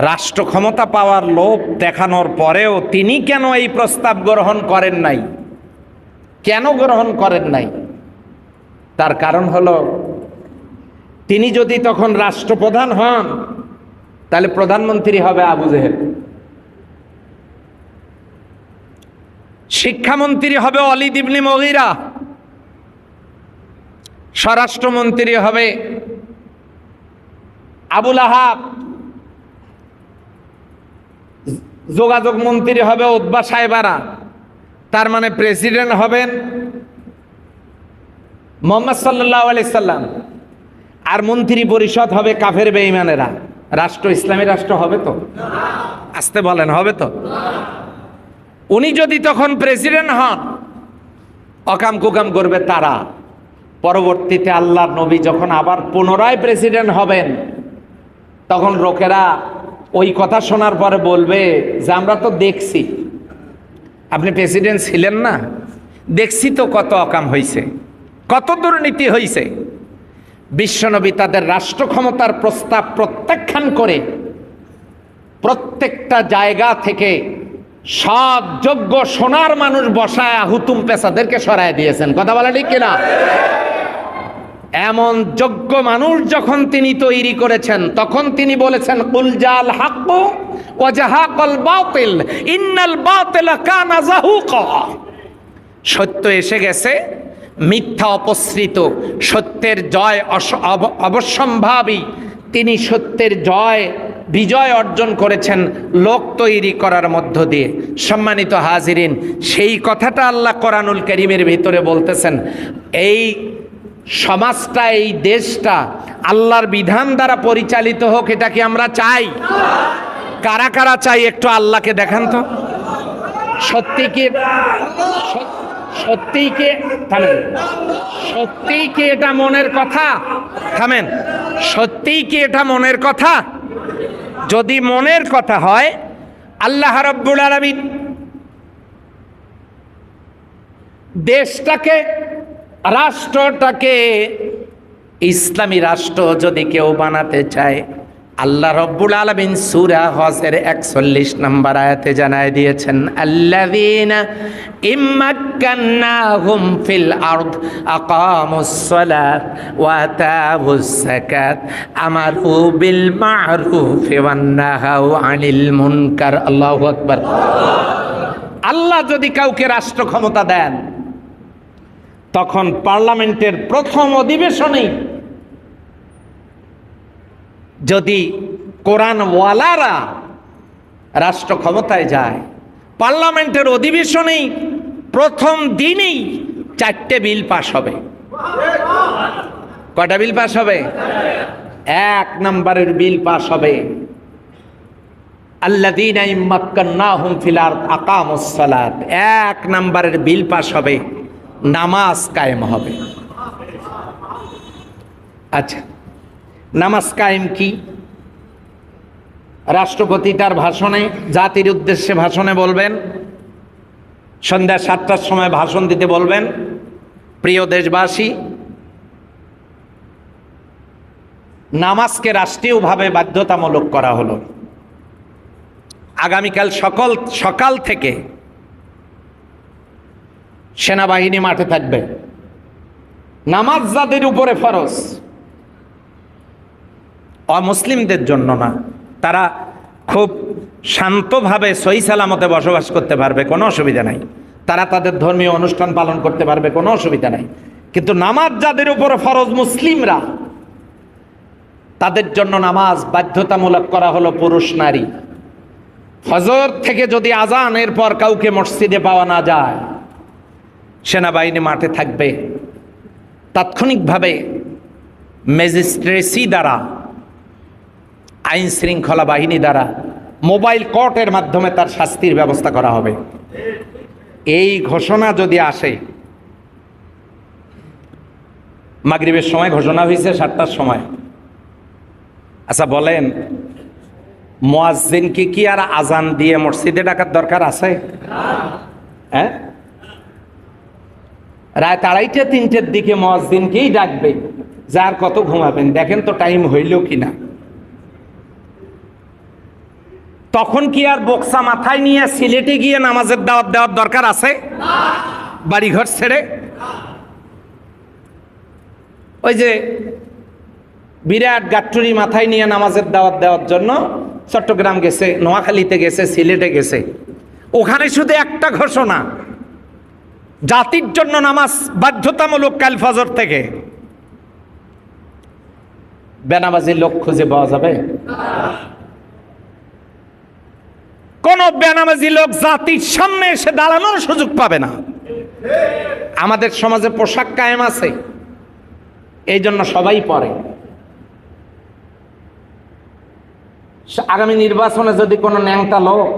রাষ্ট্র ক্ষমতা পাওয়ার লোভ দেখানোর পরেও তিনি কেন এই প্রস্তাব গ্রহণ করেন নাই? কেন গ্রহণ করেন নাই? তার কারণ হলো, তিনি যদি তখন রাষ্ট্রপ্রধান হন, তাহলে প্রধানমন্ত্রী হবে আবু জেহেল, শিক্ষামন্ত্রী হবে ওয়ালিদ ইবনে মুগীরা, স্বরাষ্ট্রমন্ত্রী হবে আবু লাহাব, যোগাযোগ মন্ত্রী হবে উতবা সাহেবারা। তার মানে প্রেসিডেন্ট হবেন মুহাম্মদ সাল্লাল্লাহু আলাইহি সাল্লাম, আর মন্ত্রী পরিষদ হবে কাফের বেঈমানেরা। রাষ্ট্র ইসলামী রাষ্ট্র হবে তো? আসতে বলেন, হবে তো? উনি যদি তখন প্রেসিডেন্ট হন, অকাম কুকাম করবে তারা। পরবর্তীতে আল্লাহর নবী যখন আবার পুনরায় প্রেসিডেন্ট হবেন, তখন লোকেরা ওই কথা শোনার পরে বলবে যে আমরা তো দেখছি আপনি প্রেসিডেন্ট ছিলেন না, দেখছি তো কত অকাম হয়েছে, কত দুর্নীতি হয়েছে। বিশ্বনবী তাদের রাষ্ট্র ক্ষমতার প্রস্তাব প্রত্যাখ্যান করে প্রত্যেকটা জায়গা থেকে সৎ যোগ্য সোনার মানুষ বসায় হুতুম পেশাদেরকে সরায় দিয়েছেন। কথা বলা ঠিক কিনা? এমন যোগ্য মানুষ যখন তিনি তৈরি করেছেন, তখন তিনি বলেছেন, কুল জাল হাক্কু ওয়া জাহাকাল বাতিল ইন্নাল বাতিলা কানা যাহুকা। সত্য এসে গেছে, মিথ্যা অপসৃত, সত্যের জয় অবশ্যম্ভাবী। তিনি সত্যের বিজয় অর্জন করেছেন লোক তৈরি করার মধ্য দিয়ে। সম্মানিত হাজিরিন, সেই কথাটা আল্লাহ কোরআনুল কারীমের ভিতরে বলতেছেন। এই সমাজটা, এই দেশটা আল্লাহর বিধান দ্বারা পরিচালিত হোক, এটা কি আমরা চাই? কারা কারা চাই একটু আল্লাহকে দেখান তো। সত্যি কি থামেন, সত্যিই কি এটা মনের কথা? থামেন। সত্যিই কি এটা মনের কথা? যদি মনের কথা হয়, আল্লাহ রাব্বুল আলামিন দেশটাকে, রাষ্ট্রটাকে ইসলামী রাষ্ট্র যদি কেউ বানাতে চায়, আল্লাহ রাব্বুল আলামিন সূরা হজের 41 নম্বর আয়াতে জানায় দিয়েছেন, আল্লাযীনা ইম্মাক্কান্নাহুম ফিল আরদ আকামুস সালাত ওয়া আতাউস যাকাত আমারু বিল মা'রুফ ওয়ান নাহাউ আনিল মুনকার। আল্লাহু আকবার। আল্লাহ যদি কাউকে রাষ্ট্র ক্ষমতা দেন, তখন পার্লামেন্টের প্রথম অধিবেশনেই যদি কোরআনওয়ালারা রাষ্ট্র ক্ষমতায় যায়, পার্লামেন্টের অধিবেশনেই প্রথম দিনেই 4টে বিল পাশ হবে। কয়টা বিল পাশ হবে? 1 নম্বরের বিল পাশ হবে, আল্লাযীনা ইম্মাক্কান্নাহুম ফিল আরদ আকামুস সালাত। 1 নম্বরের বিল পাশ হবে, নামাজ কায়েম হবে। আচ্ছা, নামাজ কায়েম কি? রাষ্ট্রপতি তার ভাষণে, জাতির উদ্দেশ্যে ভাষণে বলবেন, সন্ধ্যা 7টার সময় ভাষণ দিতে বলবেন, প্রিয় দেশবাসী, নামাজকে রাষ্ট্রীয়ভাবে বাধ্যতামূলক করা হলো। আগামীকাল সকাল থেকে সেনাবাহিনী মাঠে থাকবে। নামাজ যাদের উপরে ফরজ, অমুসলিমদের জন্য না, তারা খুব শান্তভাবে সহি সালামতে বসবাস করতে পারবে, কোনো অসুবিধা নাই। তারা তাদের ধর্মীয় অনুষ্ঠান পালন করতে পারবে, কোনো অসুবিধা নাই। কিন্তু নামাজ যাদের উপরে ফরজ, মুসলিমরা, তাদের জন্য নামাজ বাধ্যতামূলক করা হলো, পুরুষ নারী। ফজর থেকে যদি আজানের পর কাউকে মসজিদে পাওয়া না যায়, সেনাবাহিনী মাঠে থাকবে। তাৎক্ষণিকভাবে ম্যাজিস্ট্রেসি দ্বারা, আইন শৃঙ্খলা বাহিনী দ্বারা, মোবাইল কোর্টের মাধ্যমে তার শাস্তির ব্যবস্থা করা হবে। এই ঘোষণা যদি আসে, মাগরিবের সময় ঘোষণা হয়েছে 7টার সময়। আচ্ছা বলেন, মুয়াজ্জিনকে কি আর আজান দিয়ে মসজিদে ডাকার দরকার আছে? হ্যাঁ, রাত 2:30-3টের দিকে মুয়াজ্জিনকেই ডাকবে, যার কত ঘুমাবেন দেখেন তো টাইম হইল কিনা। তখন কি আর বক্সা মাথায় নিয়ে সিলেটে গিয়ে নামাজের দাওয়াত দেওয়ার দরকার আছে? বাড়িঘর ছেড়ে ওই যে বিরাট গাট্টুরি মাথায় নিয়ে নামাজের দাওয়াত দেওয়ার জন্য চট্টগ্রাম গেছে, নোয়াখালীতে গেছে, সিলেটে গেছে। ওখানে শুধু একটা ঘোষণা, জাতির জন্য নামাজ বাধ্যতামূলক কাল ফজর থেকে। বেনামাজি লোক খুঁজে পাওয়া যাবে? কোন বেনামাজি লোক জাতির সামনে এসে দাঁড়ানোর সুযোগ পাবে না। আমাদের সমাজে পোশাক কায়েম আছে, এই জন্য সবাই পরে। আগামী নির্বাচনে যদি কোনো ন্যাংটা লোক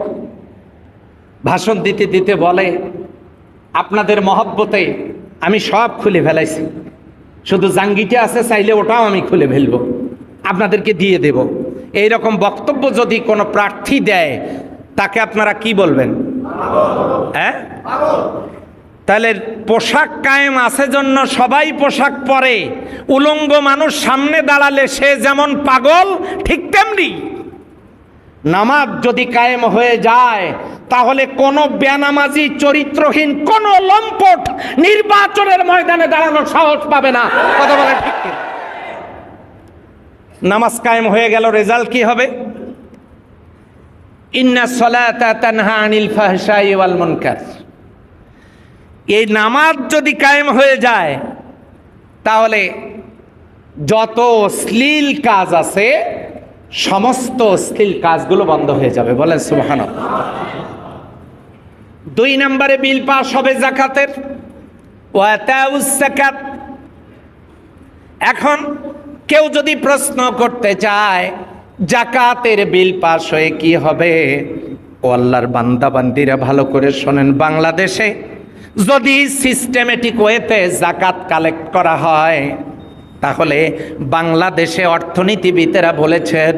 ভাষণ দিতে দিতে বলে, আপনাদের মহব্বতে আমি সব খুলে ফেলাইছি, শুধু জাঙ্গিটা আছে, চাইলে ওটাও আমি খুলে ফেলবো, আপনাদেরকে দিয়ে দেব, এইরকম বক্তব্য যদি কোনো প্রার্থী দেয়, তাকে আপনারা কি বলবেন? হ্যাঁ, তাহলে পোশাক কায়েম আছে জন্য সবাই পোশাক পরে। উলঙ্গ মানুষ সামনে দাঁড়ালে সে যেমন পাগল, ঠিক তেমনি নামাজ যদি কায়েম হয়ে যায়, তাহলে কোন বেনামাজি, চরিত্রহীন কোন লম্পট নির্বাচনের ময়দানে দাঁড়ানোর সাহস পাবে না। কথা বলে ঠিক? নামাজ কায়েম হয়ে গেল, রেজাল্ট কি হবে? ইন্নাস সালাতা তানহা আনিল ফাহশাই ওয়াল মুনকার। এই নামাজ যদি কায়েম হয়ে যায়, তাহলে যত অশ্লীল কাজ আছে, সমস্ত অশ্লীল কাজগুলো বন্ধ হয়ে যাবে। বলেন সুবহানাল্লাহ। 2 নম্বরে বিল পাস হবে যাকাতের, ওয়া আতাউস যাকাত। এখন কেউ যদি প্রশ্ন করতে চায় যাকাতের বিল পাস হয়ে কি হবে, ও আল্লাহর বান্দা বান্দিরা ভালো করে শোনেন, বাংলাদেশে যদি সিস্টেমেটিক ওয়েতে যাকাত কালেক্ট করা হয়, তাহলে বাংলাদেশে অর্থনীতিবিদেরা বলেছেন,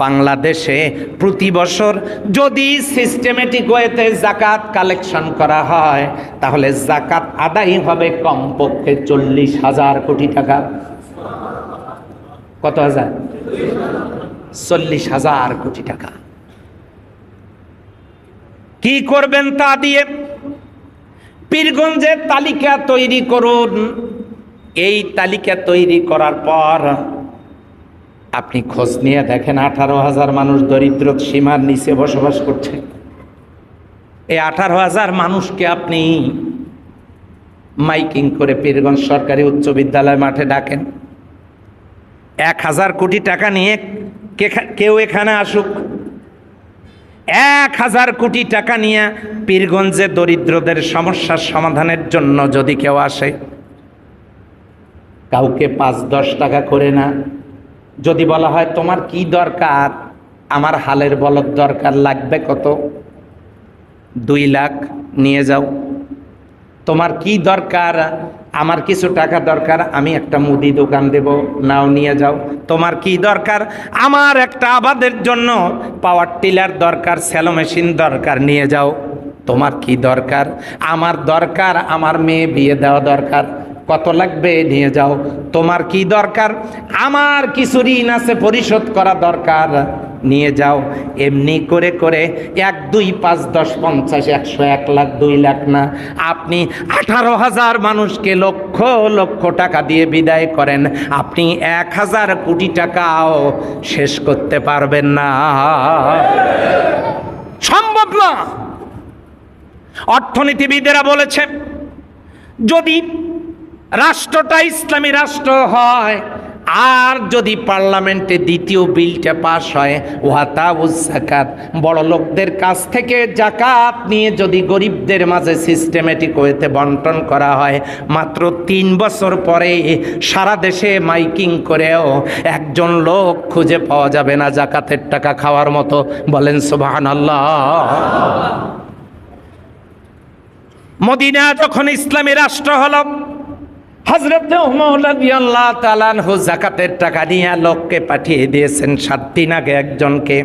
বাংলাদেশে প্রতি বছর যদি সিস্টেমেটিক ওয়েতে জাকাত কালেকশন করা হয় তাহলে জাকাত আদায় হবে কমপক্ষে 40,000 কোটি টাকা। কত হাজার? 40,000 কোটি টাকা। কি করবেন তা দিয়ে? পীরগঞ্জের তালিকা তৈরি করুন। এই তালিকা তৈরি করার পর আপনি খোঁজ নিয়ে দেখেন 18,000 মানুষ দরিদ্র সীমার নিচে বসবাস করছে। এই 18,000 মানুষকে আপনি মাইকিং করে পীরগঞ্জ সরকারি উচ্চ বিদ্যালয় মাঠে ডাকেন, 1,000 কোটি টাকা নিয়ে কেউ এখানে আসুক। 1,000 কোটি টাকা নিয়ে পীরগঞ্জে দরিদ্রদের সমস্যার সমাধানের জন্য যদি কেউ আসে, কাউকে 5-10 টাকা করে না। যদি বলা হয় তোমার কি দরকার, আমার হালের বলদ দরকার, লাগবে কত? 2 লাখ, নিয়ে যাও। তোমার কি দরকার? আমার কিছু টাকা দরকার, আমি একটা মুদি দোকান দেব, নাও নিয়ে যাও। তোমার কি দরকার? আমার একটা আবাদের জন্য পাওয়ার টিলার দরকার, স্যালো মেশিন দরকার, নিয়ে যাও। তোমার কি দরকার? আমার দরকার আমার মেয়ে বিয়ে দেওয়া দরকার, কত লাগবে? নিয়ে যাও। তোমার কি দরকার? আমার কিছু ঋণ আছে পরিশোধ করা দরকার, নিয়ে যাও। এমনি করে করে 1, 2, 5, 10, 50, 100, 1 লাখ, 2 লাখ না, আপনি 18,000 মানুষকে লক্ষ লক্ষ টাকা দিয়ে বিদায় করেন, আপনি 1,000 কোটি টাকাও শেষ করতে পারবেন না। সম্ভব না। অর্থনীতিবিদেরা বলেছে যদি রাষ্ট্রটা ইসলামী রাষ্ট্র হয় আর যদি পার্লামেন্টে দ্বিতীয় বিলটা পাস হয়, ওয়াতাউজ যাকাত, বড় লোকদের কাছ থেকে জাকাত নিয়ে যদি গরিবদের মাঝে সিস্টেমেটিক ওয়েতে বন্টন করা হয়, মাত্র 3 বছর পরে সারা দেশে মাইকিং করেও একজন লোক খুঁজে পাওয়া যাবে না জাকাতের টাকা খাওয়ার মতো। বলেন সুবহানাল্লাহ। মদিনা যখন ইসলামী রাষ্ট্র হলো, হযরত ওমর রাদিয়াল্লাহু তাআলা আনহু যাকাতের টাকা নিয়ে লোককে পাঠিয়ে দিয়েছেন 7 দিন আগে একজনকে।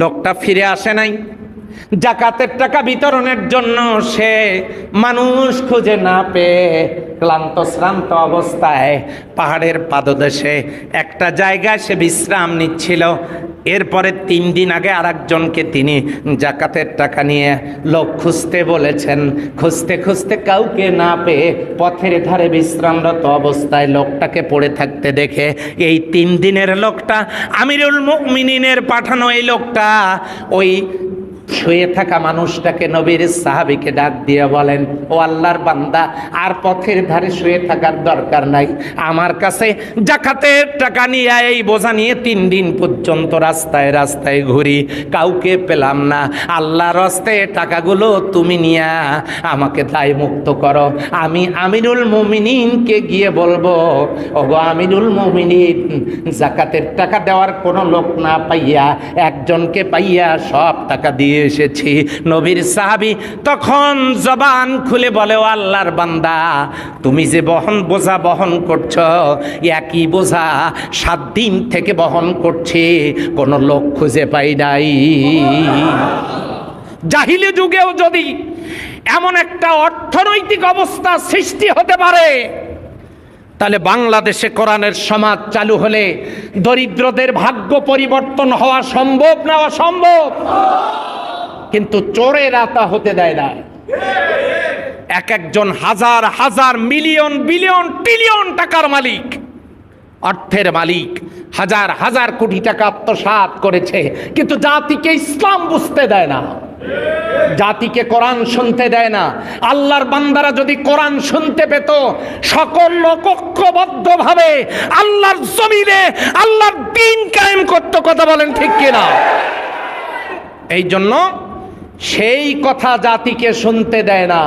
লোকটা ফিরে আসে নাই। জাকাতের টাকা বিতরণের জন্য সে মানুষ খুঁজে না পেয়ে ক্লান্ত শ্রান্ত অবস্থায় পাহাড়ের পাদদেশে একটা জায়গায় সে বিশ্রাম নিচ্ছিল। এরপরে 3 দিন আগে আরেকজনকে তিনি জাকাতের টাকা নিয়ে লোক খুঁজতে বলেছেন। খুঁজতে খুঁজতে কাউকে না পেয়ে পথের ধারে বিশ্রামরত অবস্থায় লোকটাকে পড়ে থাকতে দেখে এই 3 দিনের লোকটা, আমিরুল মুমিনিনের পাঠানো এই লোকটা ওই শুয়ে থাকা মানুষটাকে, নবীর সাহাবীকে ডাক দিয়ে বলেন, ও আল্লাহর বান্দা, আর পথের ধারে শুয়ে থাকার দরকার নাই, আমার কাছে জাকাতের টাকা নিয়ে এই বোঝা নিয়ে 3 দিন পর্যন্ত রাস্তায় রাস্তায় ঘুরি, কাউকে পেলাম না। আল্লাহর রাস্তায় টাকাগুলো তুমি নিয়ে আমাকে দায় মুক্ত করো। আমি আমিরুল মুমিনিনকে গিয়ে বলবো, ওগো আমিরুল মুমিনিন, জাকাতের টাকা দেওয়ার কোনো লোক না পাইয়া একজনকে পাইয়া সব টাকা দিয়ে এসেছি। নবীর সাহাবী তখন জবান খুলে বলে, ও আল্লাহর বান্দা, তুমি যে বোঝা বহন করছো, একই বোঝা 7 দিন থেকে বহন করছি, কোনো লোক খুঁজে পাই নাই। জাহিলি যুগেও যদি এমন একটা অর্থনৈতিক অবস্থা সৃষ্টি হতে পারে, তাহলে বাংলাদেশে কোরআনের সমাজ চালু হলে দরিদ্রদের ভাগ্য পরিবর্তন হওয়া সম্ভব না? অসম্ভব। কিন্তু চোরেরা তা হতে দেয় না। এক একজন হাজার হাজার মিলিয়ন বিলিয়ন ট্রিলিয়ন টাকার মালিক, অর্থের মালিক, হাজার হাজার কোটি টাকা আত্মসাৎ করেছে, কিন্তু জাতিকে ইসলাম বুঝতে দেয় না, জাতিকে কোরআন শুনতে দেয় না। আল্লাহর বান্দারা যদি কোরআন শুনতে পেত, সকল লোক ঐক্যবদ্ধভাবে আল্লাহর জমিনে আল্লাহর দ্বীন কায়েম করত। কথা বলেন ঠিক কিনা? এই জন্য সেই কথা জাতিকে শুনতে দেয় না।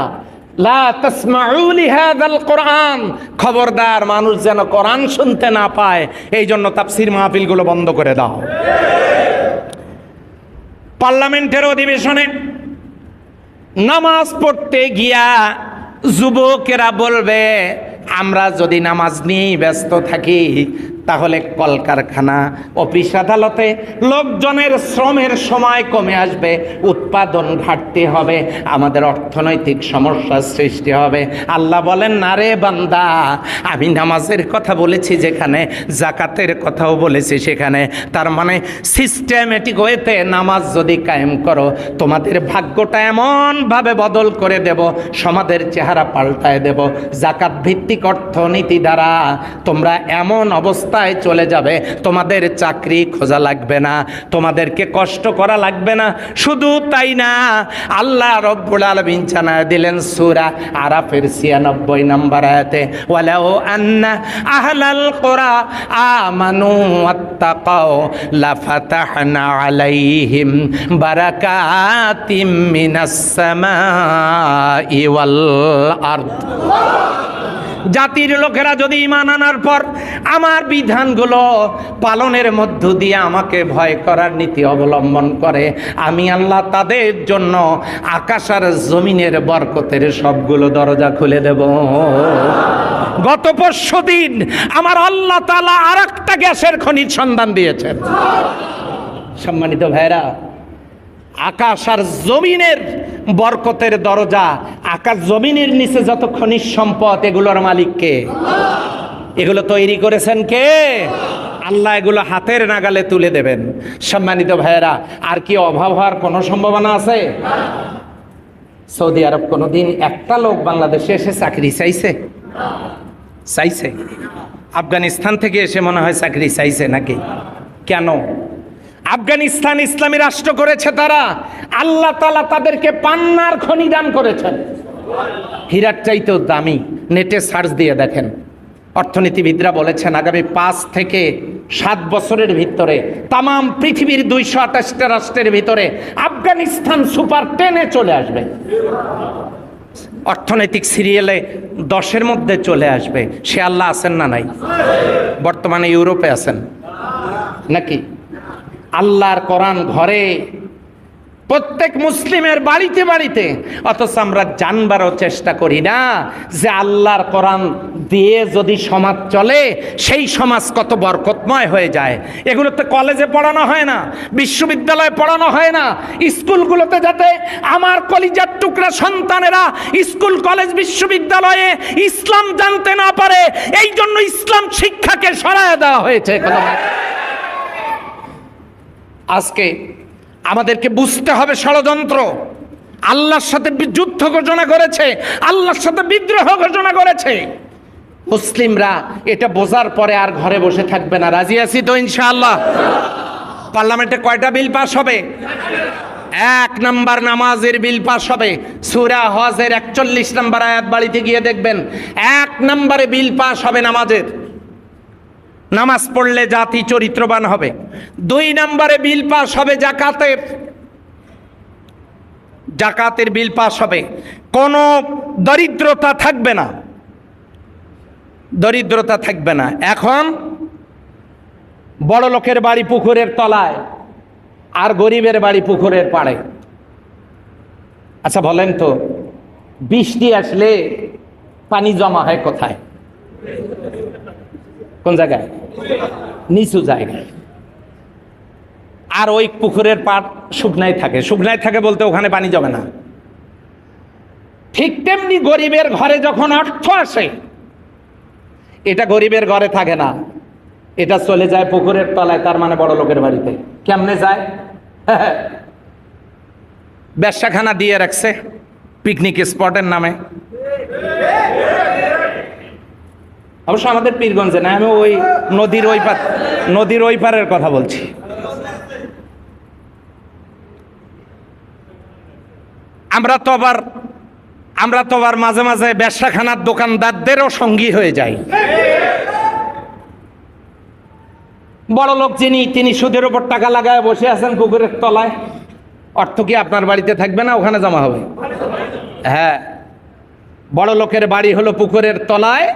লা তাসমাউ লিহাযাল কোরআন, খবরদার মানুষ যেন কোরআন শুনতে না পায়, এই জন্য তাফসীর মাহফিলগুলো বন্ধ করে দাও। পার্লামেন্টের অধিবেশনে নামাজ পড়তে গিয়া যুবকেরা বলবে, আমরা যদি নামাজ নিয়েই ব্যস্ত থাকি, তাহলে কলকারখানা, অফিস আদালতে লোকজনের শ্রমের সময় কমে আসবে, উৎপাদন ঘাটতি হবে, আমাদের অর্থনৈতিক সমস্যার সৃষ্টি হবে। আল্লাহ বলেন, না রে বান্দা, আমি নামাজের কথা বলেছি যেখানে, জাকাতের কথাও বলেছি সেখানে। তার মানে সিস্টেমেটিক ওয়েতে নামাজ যদি কায়েম করো, তোমাদের ভাগ্যটা এমনভাবে বদল করে দেব, সমাজের চেহারা পাল্টায় দেব। জাকাত ভিত্তিক অর্থনীতি দ্বারা তোমরা এমন অবস্থায় চলে যাবে, তোমাদের চাকরি খোঁজা লাগবে না, তোমাদেরকে কষ্ট করা লাগবে না। শুধু তাই না, আল্লাহ রব্বুল আলামিন জানায় দিলেন সূরা আরাফের ৯৬ নম্বর আয়াতে, ওয়ালাউ আন্না আহলাল কুরা আমানু ওয়াত্তাকাও লাফাতাহনা আলাইহিম বারাকাতিম মিনাস সামাই ওয়াল আরদ। জাতির লোকেরা যদি ঈমান আনার পর আমার বিধানগুলো পালনের মধ্য দিয়ে আমাকে ভয় করার নীতি অবলম্বন করে, আমি আল্লাহ তাদের জন্য আকাশ আর জমিনের বরকতের সবগুলো দরজা খুলে দেব। গত পরশুদিন আমার আল্লাহ তাআলা আরেকটা গ্যাসের খনির সন্ধান দিয়েছেন। সম্মানিত ভাইরা, আকাশ আর জমিনের বরকতের দরজা, আকাশ জমিনের নিচে যত খনিজ সম্পদ, এগুলোর মালিক কে? এগুলো তৈরি করেছেন কে? আল্লাহ এগুলো হাতের নাগালে তুলে দেবেন। সম্মানিত ভাইয়েরা, আর কি অভাব হওয়ার কোনো সম্ভাবনা আছে? সৌদি আরব কোনোদিন একটা লোক বাংলাদেশে এসে চাকরি চাইছে? চাইছে? আফগানিস্তান থেকে এসে মনে হয় চাকরি চাইছে নাকি? কেন? আফগানিস্তান ইসলামী রাষ্ট্র করেছে তারা, আল্লাহ তাআলা তাদেরকে পান্নার খনি দান করেছেন, হীরার চাইতেও দামি। নেটে সার্চ দিয়ে দেখেন। অর্থনীতিবিদরা বলেছেন আগামী ৫ থেকে ৭ বছরের ভিতরে তাম পৃথিবীর ২২৮টা রাষ্ট্রের ভিতরে আফগানিস্তান সুপার 10-এ চলে আসবে। অর্থনৈতিক সিরিয়ালে 10-এর মধ্যে চলে আসবে। সে আল্লাহ আছেন না নাই? বর্তমানে ইউরোপে আছেন নাকি? আল্লাহর কোরআন ঘরে, প্রত্যেক মুসলিমের বাড়িতে বাড়িতে, অথচ আমরা জানবারও চেষ্টা করি না যে আল্লাহর কোরআন দিয়ে যদি সমাজ চলে, সেই সমাজ কত বরকতময় হয়ে যায়। এগুলোতে কলেজে পড়ানো হয় না, বিশ্ববিদ্যালয়ে পড়ানো হয় না, স্কুলগুলোতে যাতে আমার কলিজার টুকরা সন্তানেরা স্কুল কলেজ বিশ্ববিদ্যালয়ে ইসলাম জানতে না পারে, এই জন্য ইসলাম শিক্ষাকে সরায় দেওয়া হয়েছে। আজকে আমাদেরকে বুঝতে হবে ষড়যন্ত্র। আল্লাহর সাথে যুদ্ধ ঘোষণা করেছে, আল্লাহর সাথে বিদ্রোহ ঘোষণা করেছে। মুসলিমরা এটা বোঝার পরে আর ঘরে বসে থাকবে না। রাজি আছি তো ইনশাআল্লাহ? পার্লামেন্টে কয়টা বিল পাস হবে? 1 নম্বর নামাজের বিল পাস হবে। সূরা হজের 41 নম্বর আয়াত বাড়িতে গিয়ে দেখবেন, 1 নম্বরে বিল পাস হবে নামাজের। নামাজ পড়লে জাতি চরিত্রবান হবে। 2 নম্বরে বিল পাস হবে জাকাতের। জাকাতের বিল পাস হবে, কোনো দরিদ্রতা থাকবে না, দরিদ্রতা থাকবে না। এখন বড় লোকের বাড়ি পুকুরের তলায় আর গরিবের বাড়ি পুকুরের পাড়ে। আচ্ছা বলেন তো, বৃষ্টি আসলে পানি জমা হয় কোথায়? কোন জায়গায়? নিচু জায়গায়। আর ওই পুকুরের পাড় শুকনায় থাকে। শুকনায় থাকে বলতে ওখানে পানি জমে না। ঠিক তেমনি গরিবের ঘরে যখন অর্থ আসে, এটা গরিবের ঘরে থাকে না, এটা চলে যায় পুকুরের তলায়, তার মানে বড় লোকের বাড়িতে। কেমনে যায়? ব্যবসাখানা দিয়ে রাখছে পিকনিক স্পটের নামে। অবশ্য আমাদের পীরগঞ্জে না, আমি ওই নদীর ওই পারের কথা বলছি। আমরা তো আবার মাঝে মাঝে ব্যবসাখানার দোকানদারদেরও সঙ্গী হয়ে যাই। বড় লোক তিনি সুদের উপর টাকা লাগায় বসে আছেন পুকুরের তলায়। অর্থ কি আপনার বাড়িতে থাকবে না? ওখানে জমা হবে। হ্যাঁ, বড় লোকের বাড়ি হলো পুকুরের তলায়,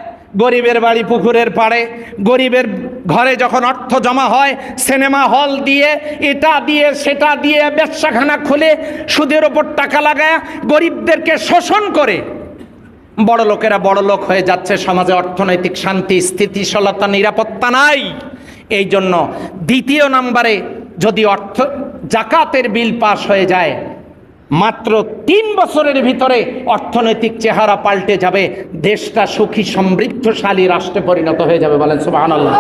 গরিবের বাড়ি পুকুরের পাড়ে। গরিবের ঘরে যখন অর্থ জমা হয়, সিনেমা হল দিয়ে, এটা দিয়ে, সেটা দিয়ে, ব্যবসাখানা খুলে সুদের ওপর টাকা লাগায় গরিবদেরকে শোষণ করে বড় লোকেরা বড় লোক হয়ে যাচ্ছে, সমাজে অর্থনৈতিক শান্তি, স্থিতিশীলতা, নিরাপত্তা নাই। এই জন্য দ্বিতীয় নম্বরে যদি জাকাতের বিল পাস হয়ে যায়, মাত্র 3 বছরের ভিতরে অর্থনৈতিক চেহারা পাল্টে যাবে, দেশটা সুখী সমৃদ্ধশালী রাষ্ট্রে পরিণত হয়ে যাবে। বলেন সুবহানাল্লাহ।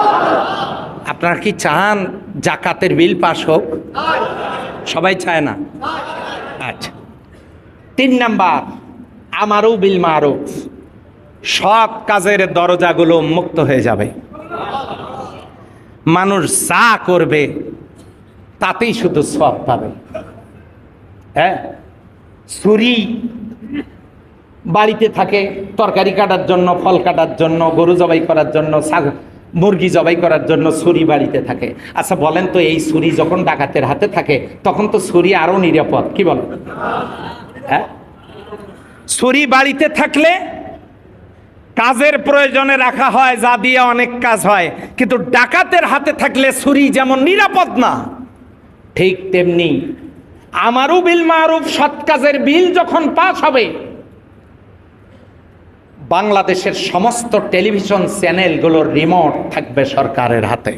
আপনারা কি চান জাকাতের বিল পাস হোক? সবাই চায় না। আচ্ছা, 3 নাম্বার, আমারও বিল মারুফ, সব কাজের দরজাগুলো মুক্ত হয়ে যাবে। মানুষ যা করবে তাতেই শুধু সওয়াব পাবে। হ্যাঁ, ছুরি বাড়িতে থাকে তরকারি কাটার জন্য, ফল কাটার জন্য, গরু জবাই করার জন্য, মুরগি জবাই করার জন্য ছুরি বাড়িতে থাকে। আচ্ছা বলেন তো, এই ছুরি যখন ডাকাতের হাতে থাকে তখন তো ছুরি আরো নিরাপদ, কি বলেন? হ্যাঁ, ছুরি বাড়িতে থাকলে কাজের প্রয়োজনে রাখা হয়, যা দিয়ে অনেক কাজ হয়, কিন্তু ডাকাতের হাতে থাকলে ছুরি যেমন নিরাপদ না, ঠিক তেমনি আমারও বিল মারুফ, সৎ কাজের বিল যখন পাস হবে, বাংলাদেশের সমস্ত টেলিভিশন চ্যানেলগুলোর রিমোট থাকবে সরকারের হাতে।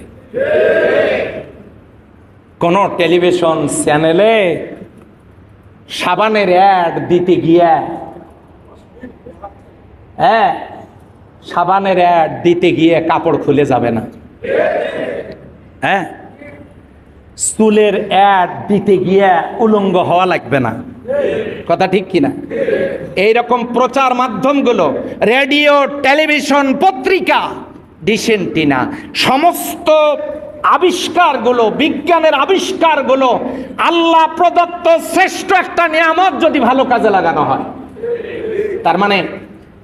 কোন টেলিভিশন চ্যানেলে সাবানের অ্যাড দিতে গিয়া, হ্যাঁ, সাবানের অ্যাড দিতে গিয়ে কাপড় খুলে যাবে না। হ্যাঁ, চুলের অ্যাড দিতে গিয়ে উলঙ্গ হওয়া লাগবে না। কথা ঠিক কিনা? এইরকম প্রচার মাধ্যমগুলো, রেডিও, টেলিভিশন, পত্রিকা, ডিশ এন্টিনা, সমস্ত আবিষ্কারগুলো, বিজ্ঞানের আবিষ্কারগুলো আল্লাহ প্রদত্ত শ্রেষ্ঠ একটা নিয়ামত যদি ভালো কাজে লাগানো হয়। তার মানে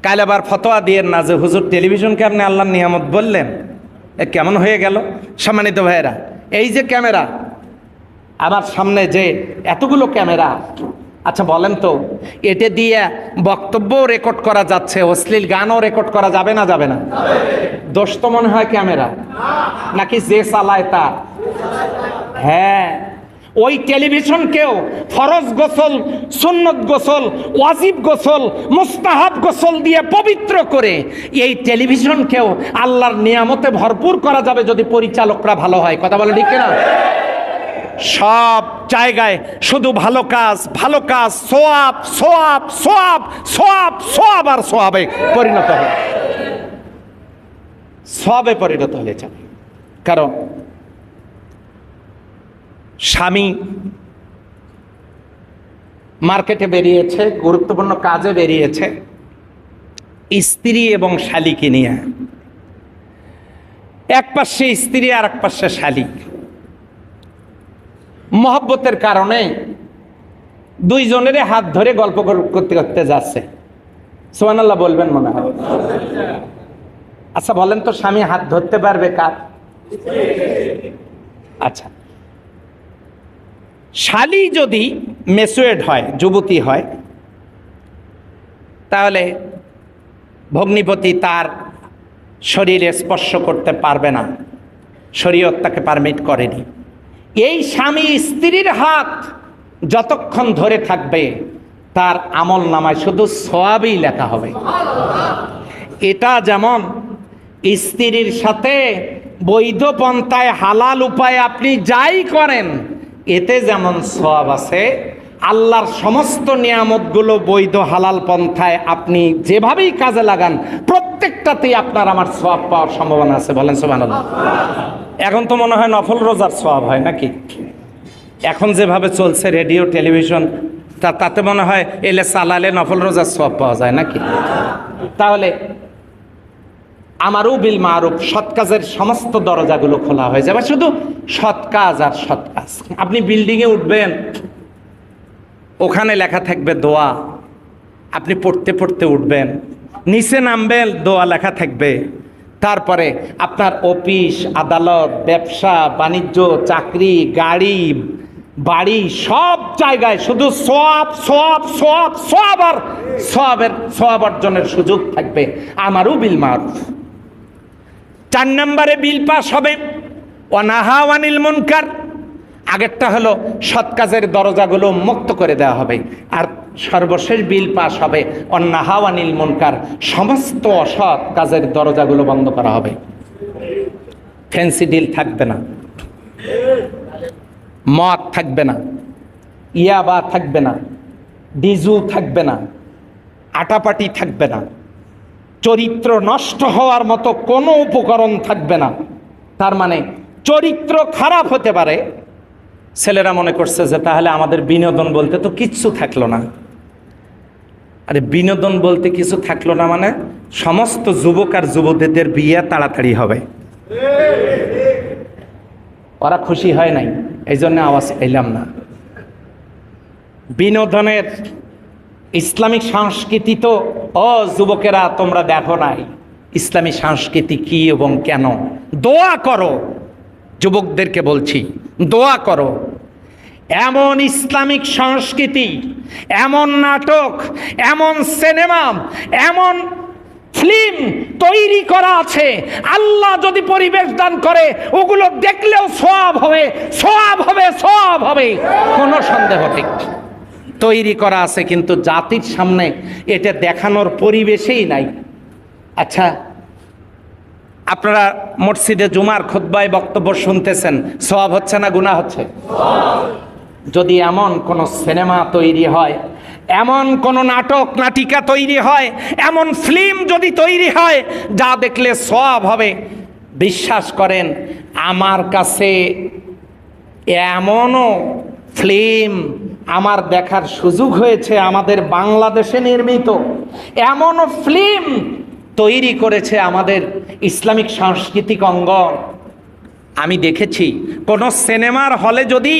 কাল আবার ফতোয়া দিয়েন না যে হুজুর টেলিভিশনকে আপনি আল্লাহর নিয়ামত বললেন, এ কেমন হয়ে গেল? সম্মানিত ভাইয়েরা, এই যে ক্যামেরা আমার সামনে, যে এতগুলো ক্যামেরা, আচ্ছা বলেন তো, এটা দিয়ে বক্তব্য রেকর্ড করা যাচ্ছে, অশ্লীল গানও রেকর্ড করা যাবে না? যাবে না? দোষ তো মনে হয় ক্যামেরা, নাকি যে চালায় তা? হ্যাঁ, ওই টেলিভিশনকেও ফরজ গোসল, সুন্নত গোসল, ওয়াজিব গোসল, মুস্তাহাব গোসল দিয়ে পবিত্র করে এই টেলিভিশনকেও আল্লাহর নিয়ামতে ভরপুর করা যাবে যদি পরিচালকরা ভালো হয়। কথা বলে ঠিক না? সব জায়গায় শুধু ভালো কাজ, ভালো কাজ, সোয়াব সোয়াব সোয়াব সোয়াব সোয়াব আর সোয়াবে পরিণত হবে, সবে পরিণত হয়ে যাবে। কারণ স্বামী মার্কেটে বেরিয়েছে, গুরুত্বপূর্ণ কাজে বেরিয়েছে, স্ত্রী এবং শালীকে নিয়ে, এক পাশে স্ত্রী আর এক পাশে শালী, মহব্বতের কারণে দুইজনের হাত ধরে গল্প করতে করতে যাচ্ছে। সুবহানাল্লাহ বলবেন মনে হয়। আচ্ছা বলেন তো, স্বামী হাত ধরতে পারবে কার? আচ্ছা, শালী যদি ম্যাচুয়ার্ড হয়, যুবতী হয়, তাহলে ভগ্নিপতি তার শরীরে স্পর্শ করতে পারবে না, শরীয়ত তাকে পারমিট করেনি। এই স্বামী স্ত্রীর হাত যতক্ষণ ধরে থাকবে তার আমল নামায় শুধু সওয়াবই লেখা হবে। এটা যেমন স্ত্রীর সাথে বৈধ পন্থায়, হালাল উপায়ে আপনি যাই করেন, এতে যেমন সওয়াব আছে, আল্লাহর সমস্ত নিয়ামতগুলো বৈধ হালাল পন্থায় আপনি যেভাবেই কাজে লাগান, প্রত্যেকটাতেই আপনার আমার সওয়াব পাওয়ার সম্ভাবনা আছে। বলেন সুবহানাল্লাহ। এখন তো মনে হয় নফল রোজার সওয়াব হয় নাকি? এখন যেভাবে চলছে রেডিও, টেলিভিশন, তাতে মনে হয় এলে চালালে নফল রোজার সওয়াব পাওয়া যায় নাকি? তাহলে আমারও বিল মারুফ, সৎ কাজের সমস্ত দরজাগুলো খোলা হয়ে যাবে, শুধু সৎ কাজ আর সৎ কাজ। আপনি বিল্ডিংয়ে উঠবেন, ওখানে লেখা থাকবে দোয়া, আপনি পড়তে পড়তে উঠবেন, নিচে নামবেন, দোয়া লেখা থাকবে। তারপরে আপনার অফিস, আদালত, ব্যবসা বাণিজ্য, চাকরি, গাড়ি, বাড়ি, সব জায়গায় শুধু সওয়াব সওয়াব সওয়াব সওয়াব আর সওয়াব অর্জনের সুযোগ থাকবে। আমারও বিল মারুফ। 4 নম্বরে বিল পাস হবে ওয়ানাহা আনিল মুনকার। আগেরটা হলো সৎ কাজের দরজাগুলো মুক্ত করে দেওয়া হবে, আর সর্বশেষ বিল পাস হবে অন্নাহা আনিল মুনকার, সমস্ত অসৎ কাজের দরজাগুলো বন্ধ করা হবে। ফ্যান্সি ডিল থাকবে না, মদ থাকবে না, ইয়াবা থাকবে না, ডিজু থাকবে না, আটাপাটি থাকবে না, চরিত্র নষ্ট হওয়ার মতো কোনো উপকরণ থাকবে না। তার মানে চরিত্র খারাপ হতে পারে, ছেলেরা মনে করছে যে তাহলে আমাদের বিনোদন বলতে তো কিচ্ছু থাকলো না। আরে বিনোদন বলতে কিছু থাকলো না মানে সমস্ত যুবক আর যুবতীদের বিয়ে তাড়াতাড়ি হবে। ওরা খুশি হয় নাই, এই জন্য আওয়াজ এলাম না। বিনোদনের ইসলামিক সংস্কৃতি তো ও যুবকেরা তোমরা দেখো নাই, ইসলামী সংস্কৃতি কি এবং কেন। দোয়া করো, যুবকদেরকে বলছি দোয়া করো, এমন ইসলামিক সংস্কৃতি, এমন নাটক, এমন সিনেমা, এমন ফিল্ম তৈরি করা আছে, আল্লাহ যদি পরিবেশ দান করে ওগুলো দেখলেও সওয়াব হবে, সওয়াব হবে, সওয়াব হবে, কোনো সন্দেহ নেই। তৈরি করা আছে, কিন্তু জাতির সামনে এটা দেখানোর পরিবেশই নাই। আচ্ছা, আপনারা মসজিদে জুমার খুতবায় বক্তব্য শুনতেছেন, সওয়াব হচ্ছে না গুনাহ হচ্ছে? যদি এমন কোন সিনেমা তৈরি হয়, এমন কোন নাটক নাটিকা তৈরি হয়, এমন ফিল্ম যদি তৈরি হয় যা দেখলে সওয়াব হবে, বিশ্বাস করেন আমার কাছে এমনও ফিল্ম আমার দেখার সুযোগ হয়েছে, আমাদের বাংলাদেশে নির্মিত এমনও ফিল্ম তৈরি করেছে আমাদের ইসলামিক সাংস্কৃতিক অঙ্গন। আমি দেখেছি কোন সিনেমার হলে যদি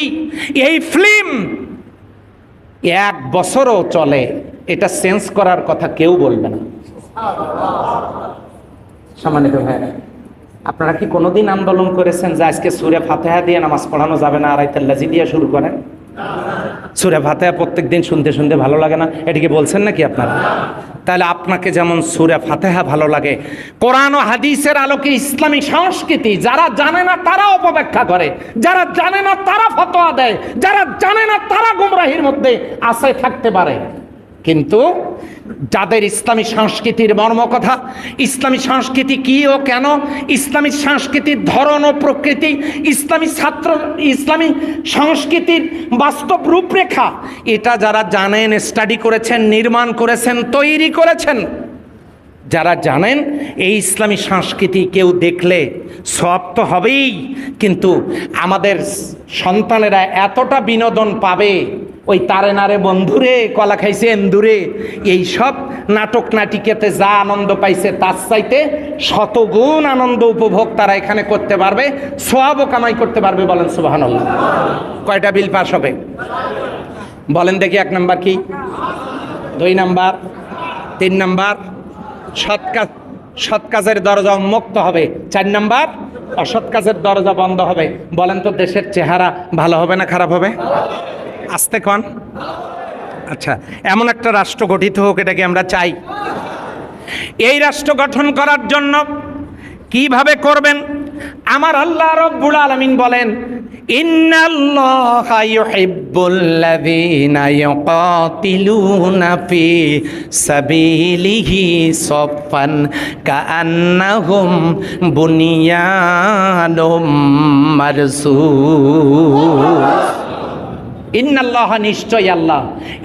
এই ফিল্ম 1 বছরও চলে, এটা চেঞ্জ করার কথা কেউ বলবে না। সম্মানিত ভাই, আপনারা কি কোনোদিন আন্দোলন করেছেন যে আজকে সূরা ফাতিহা দিয়ে নামাজ পড়ানো যাবে না, আরাইতাল্লাজি দিয়ে শুরু করেন? সূরা ফাতিহা প্রত্যেক দিন শুনতে শুনতে ভালো লাগে না, এটাকে বলছেন নাকি আপনারা? তাহলে আপনাকে যেমন সূরা ফাতিহা ভালো লাগে, কোরআন ও হাদিসের আলোকে ইসলামী সংস্কৃতি যারা জানে না তারা অপব্যাখ্যা করে, যারা জানে না তারা ফতোয়া দেয়, যারা জানে না তারা গুমরাহির মধ্যে আশ্রয় থাকতে পারে। কিন্তু যাদের ইসলামী সংস্কৃতির মর্মকথা, ইসলামী সংস্কৃতি কি ও কেন, ইসলামী সংস্কৃতির ধরন ও প্রকৃতি, ইসলামী সংস্কৃতির বাস্তব রূপরেখা, এটা যারা জানেন, স্টাডি করেছেন, নির্মাণ করেছেন, তৈরি করেছেন, যারা জানেন এই ইসলামী সংস্কৃতি কেউ দেখলে সওয়াব তো হবেই, কিন্তু আমাদের সন্তানেরা এতটা বিনোদন পাবে, ওই তারে নারে বন্ধুরে কলা খাইছে এন্দুরে, এইসব নাটক নাটিকাতে যা আনন্দ পাইছে তার চাইতে শতগুণ আনন্দ উপভোগ তারা এখানে করতে পারবে, সওয়াবও কামাই করতে পারবে। বলেন সুবহানাল্লাহ। কয়টা বিল পাস হবে বলেন দেখি? 1 নাম্বার কি, 2 নাম্বার, 3 নাম্বার সৎ কাজের দরজা উন্মুক্ত হবে, 4 নাম্বার অসৎ কাজের দরজা বন্ধ হবে। বলেন তো দেশের চেহারা ভালো হবে না খারাপ হবে? আসতে কন। আচ্ছা, এমন একটা রাষ্ট্র গঠিত হোক, এটাকে আমরা চাই। এই রাষ্ট্র গঠন করার জন্য কিভাবে করবেন? আমার আল্লাহ রাব্বুল আলামিন বলেন, ইন্নাল্লাহা ইউহিব্বুল্লাযীনা ইউকাতিলুনা ফি সাবিলিহি সাফফান কাআন্নাহুম বুনিয়ানুম মারসুস। ইন্নাল্লাহ, নিশ্চয় আল্লাহ,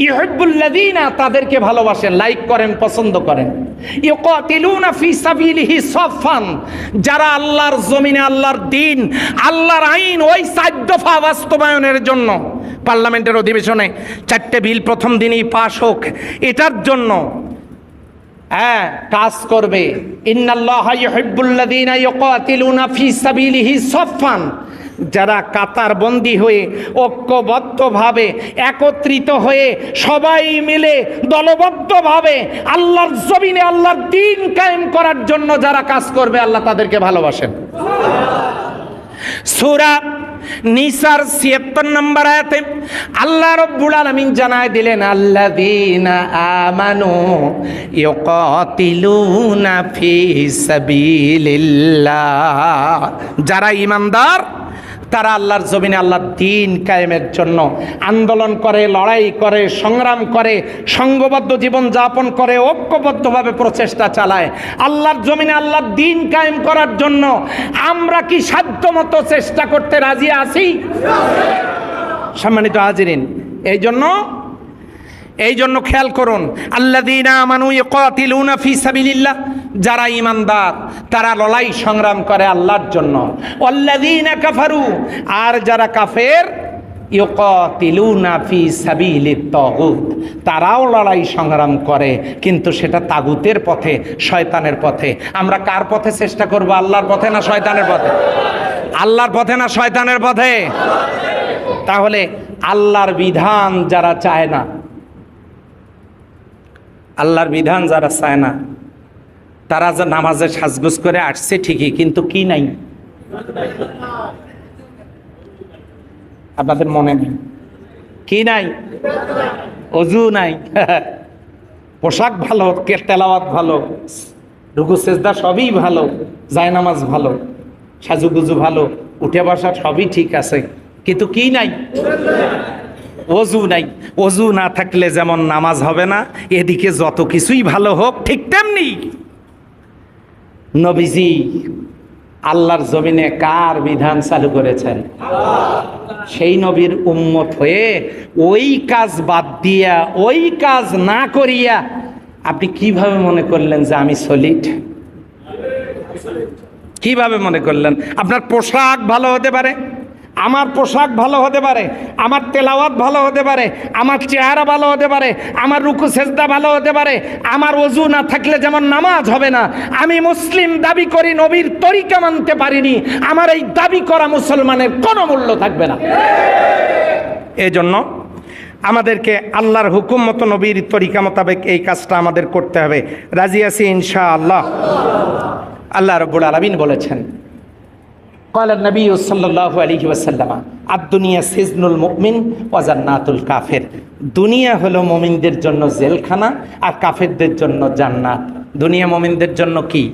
ইউহিব্বুল্লাযীনা, তাদেরকে ভালোবাসেন, লাইক করেন, পছন্দ করেন, ইউকাতিলুনা ফি সাবিলিহি সাফফান, যারা আল্লাহর জমিনে আল্লাহর দ্বীন, আল্লাহর আইন ওই 4 দফা বাস্তবায়নের জন্য পার্লামেন্টের অধিবেশনে 4টে বিল প্রথম দিনই পাশ হোক, এটার জন্য কাজ করবে। ইন্নাল্লাহা ইউহিব্বুল্লাযীনা ইউকাতিলুনা ফি সাবিলিহি সাফফান, যারা কাতারবন্দি হয়ে ঐক্যবদ্ধভাবে একত্রিত হয়ে সবাই মিলে দলবদ্ধভাবে আল্লাহর জমিনে আল্লাহর দ্বীন কায়েম করার জন্য যারা কাজ করবে, আল্লাহ তাদেরকে ভালোবাসেন। সূরা নিসার ৭৬ নম্বর আয়াতে আল্লাহ রাব্বুল আলামিন জানায় দিলেন, আল্লাযীনা আমানু ইউকাতিলুনা ফি সাবিলিল্লাহ, যারা ঈমানদার তারা আল্লাহর জমিনে আল্লাহর দ্বীন কায়েমের জন্য আন্দোলন করে, লড়াই করে, সংগ্রাম করে, সংঘবদ্ধ জীবন যাপন করে, ঐক্যবদ্ধভাবে প্রচেষ্টা চালায় আল্লাহর জমিনে আল্লাহর দ্বীন কায়েম করার জন্য। আমরা কি সাধ্যমতো চেষ্টা করতে রাজি আছি? সম্মানিত হাজিরিন, এই জন্য খেয়াল করুন, আল্লাযীনা আমানু ইয়াকাতিলুনা ফি সাবিলিল্লাহ, যারা ঈমানদার তারা লড়াই সংগ্রাম করে আল্লাহর জন্য। ওয়াল্লাযীনা কাফারু, আর যারা কাফের, ইয়াকাতিলুনা ফি সাবিলিত তাগুত, তারাও লড়াই সংগ্রাম করে, কিন্তু সেটা তাগুতের পথে, শয়তানের পথে। আমরা কার পথে চেষ্টা করব? আল্লাহর পথে না শয়তানের পথে? আল্লাহর পথে না শয়তানের পথে? তাহলে আল্লাহর বিধান যারা চায় না, আল্লাহর বিধান যারা চায় না, তারা যে নামাজে সাজগোজ করে আসছে ঠিকই, কিন্তু কি নাই? আপনাদের মনে নেই কি নাই? অজু নাই, পোশাক ভালো, তেলাওয়াত ভালো, রুকু সেজদা সবই ভালো, জায়নামাজ ভালো, সাজুগুজু ভালো, উঠে বসা সবই ঠিক আছে, কিন্তু কি নাই? অজু নাই। অজু না থাকলে যেমন নামাজ হবে না, এদিকে যত কিছুই ভালো হোক ঠিক তেমনি নবীজি আল্লাহর জমিনে কার বিধান চালু করেছেন? সেই নবীর উম্মত হয়ে ওই কাজ বাদ দিয়া, ওই কাজ না করিয়া আপনি কিভাবে মনে করলেন যে আমি সলিড? কিভাবে মনে করলেন? আপনার পোশাক ভালো হতে পারে, আমার পোশাক ভালো হতে পারে, আমার তেলাওয়াত ভালো হতে পারে, আমার চেহারা ভালো হতে পারে, আমার রুকু সেজদা ভালো হতে পারে, আমার ওযু না থাকলে যেমন নামাজ হবে না। আমি মুসলিম দাবি করি, নবীর তরিকা মানতে পারিনি, আমার এই দাবি করা মুসলমানের কোনো মূল্য থাকবে না। এজন্য আমাদেরকে আল্লাহর হুকুম মতো, নবীর তরিকা মোতাবেক এই কাজটা আমাদের করতে হবে। রাজি আছি ইনশাআল্লাহ? আল্লাহ রাব্বুল আলামিন বলেছেন, قال النبي صلى الله عليه وسلم الدنيا سجن المؤمن وجنات الكافر, দুনিয়া হলো মুমিনদের জন্য জেলখানা আর কাফেরদের জন্য জান্নাত। দুনিয়া মুমিনদের জন্য কি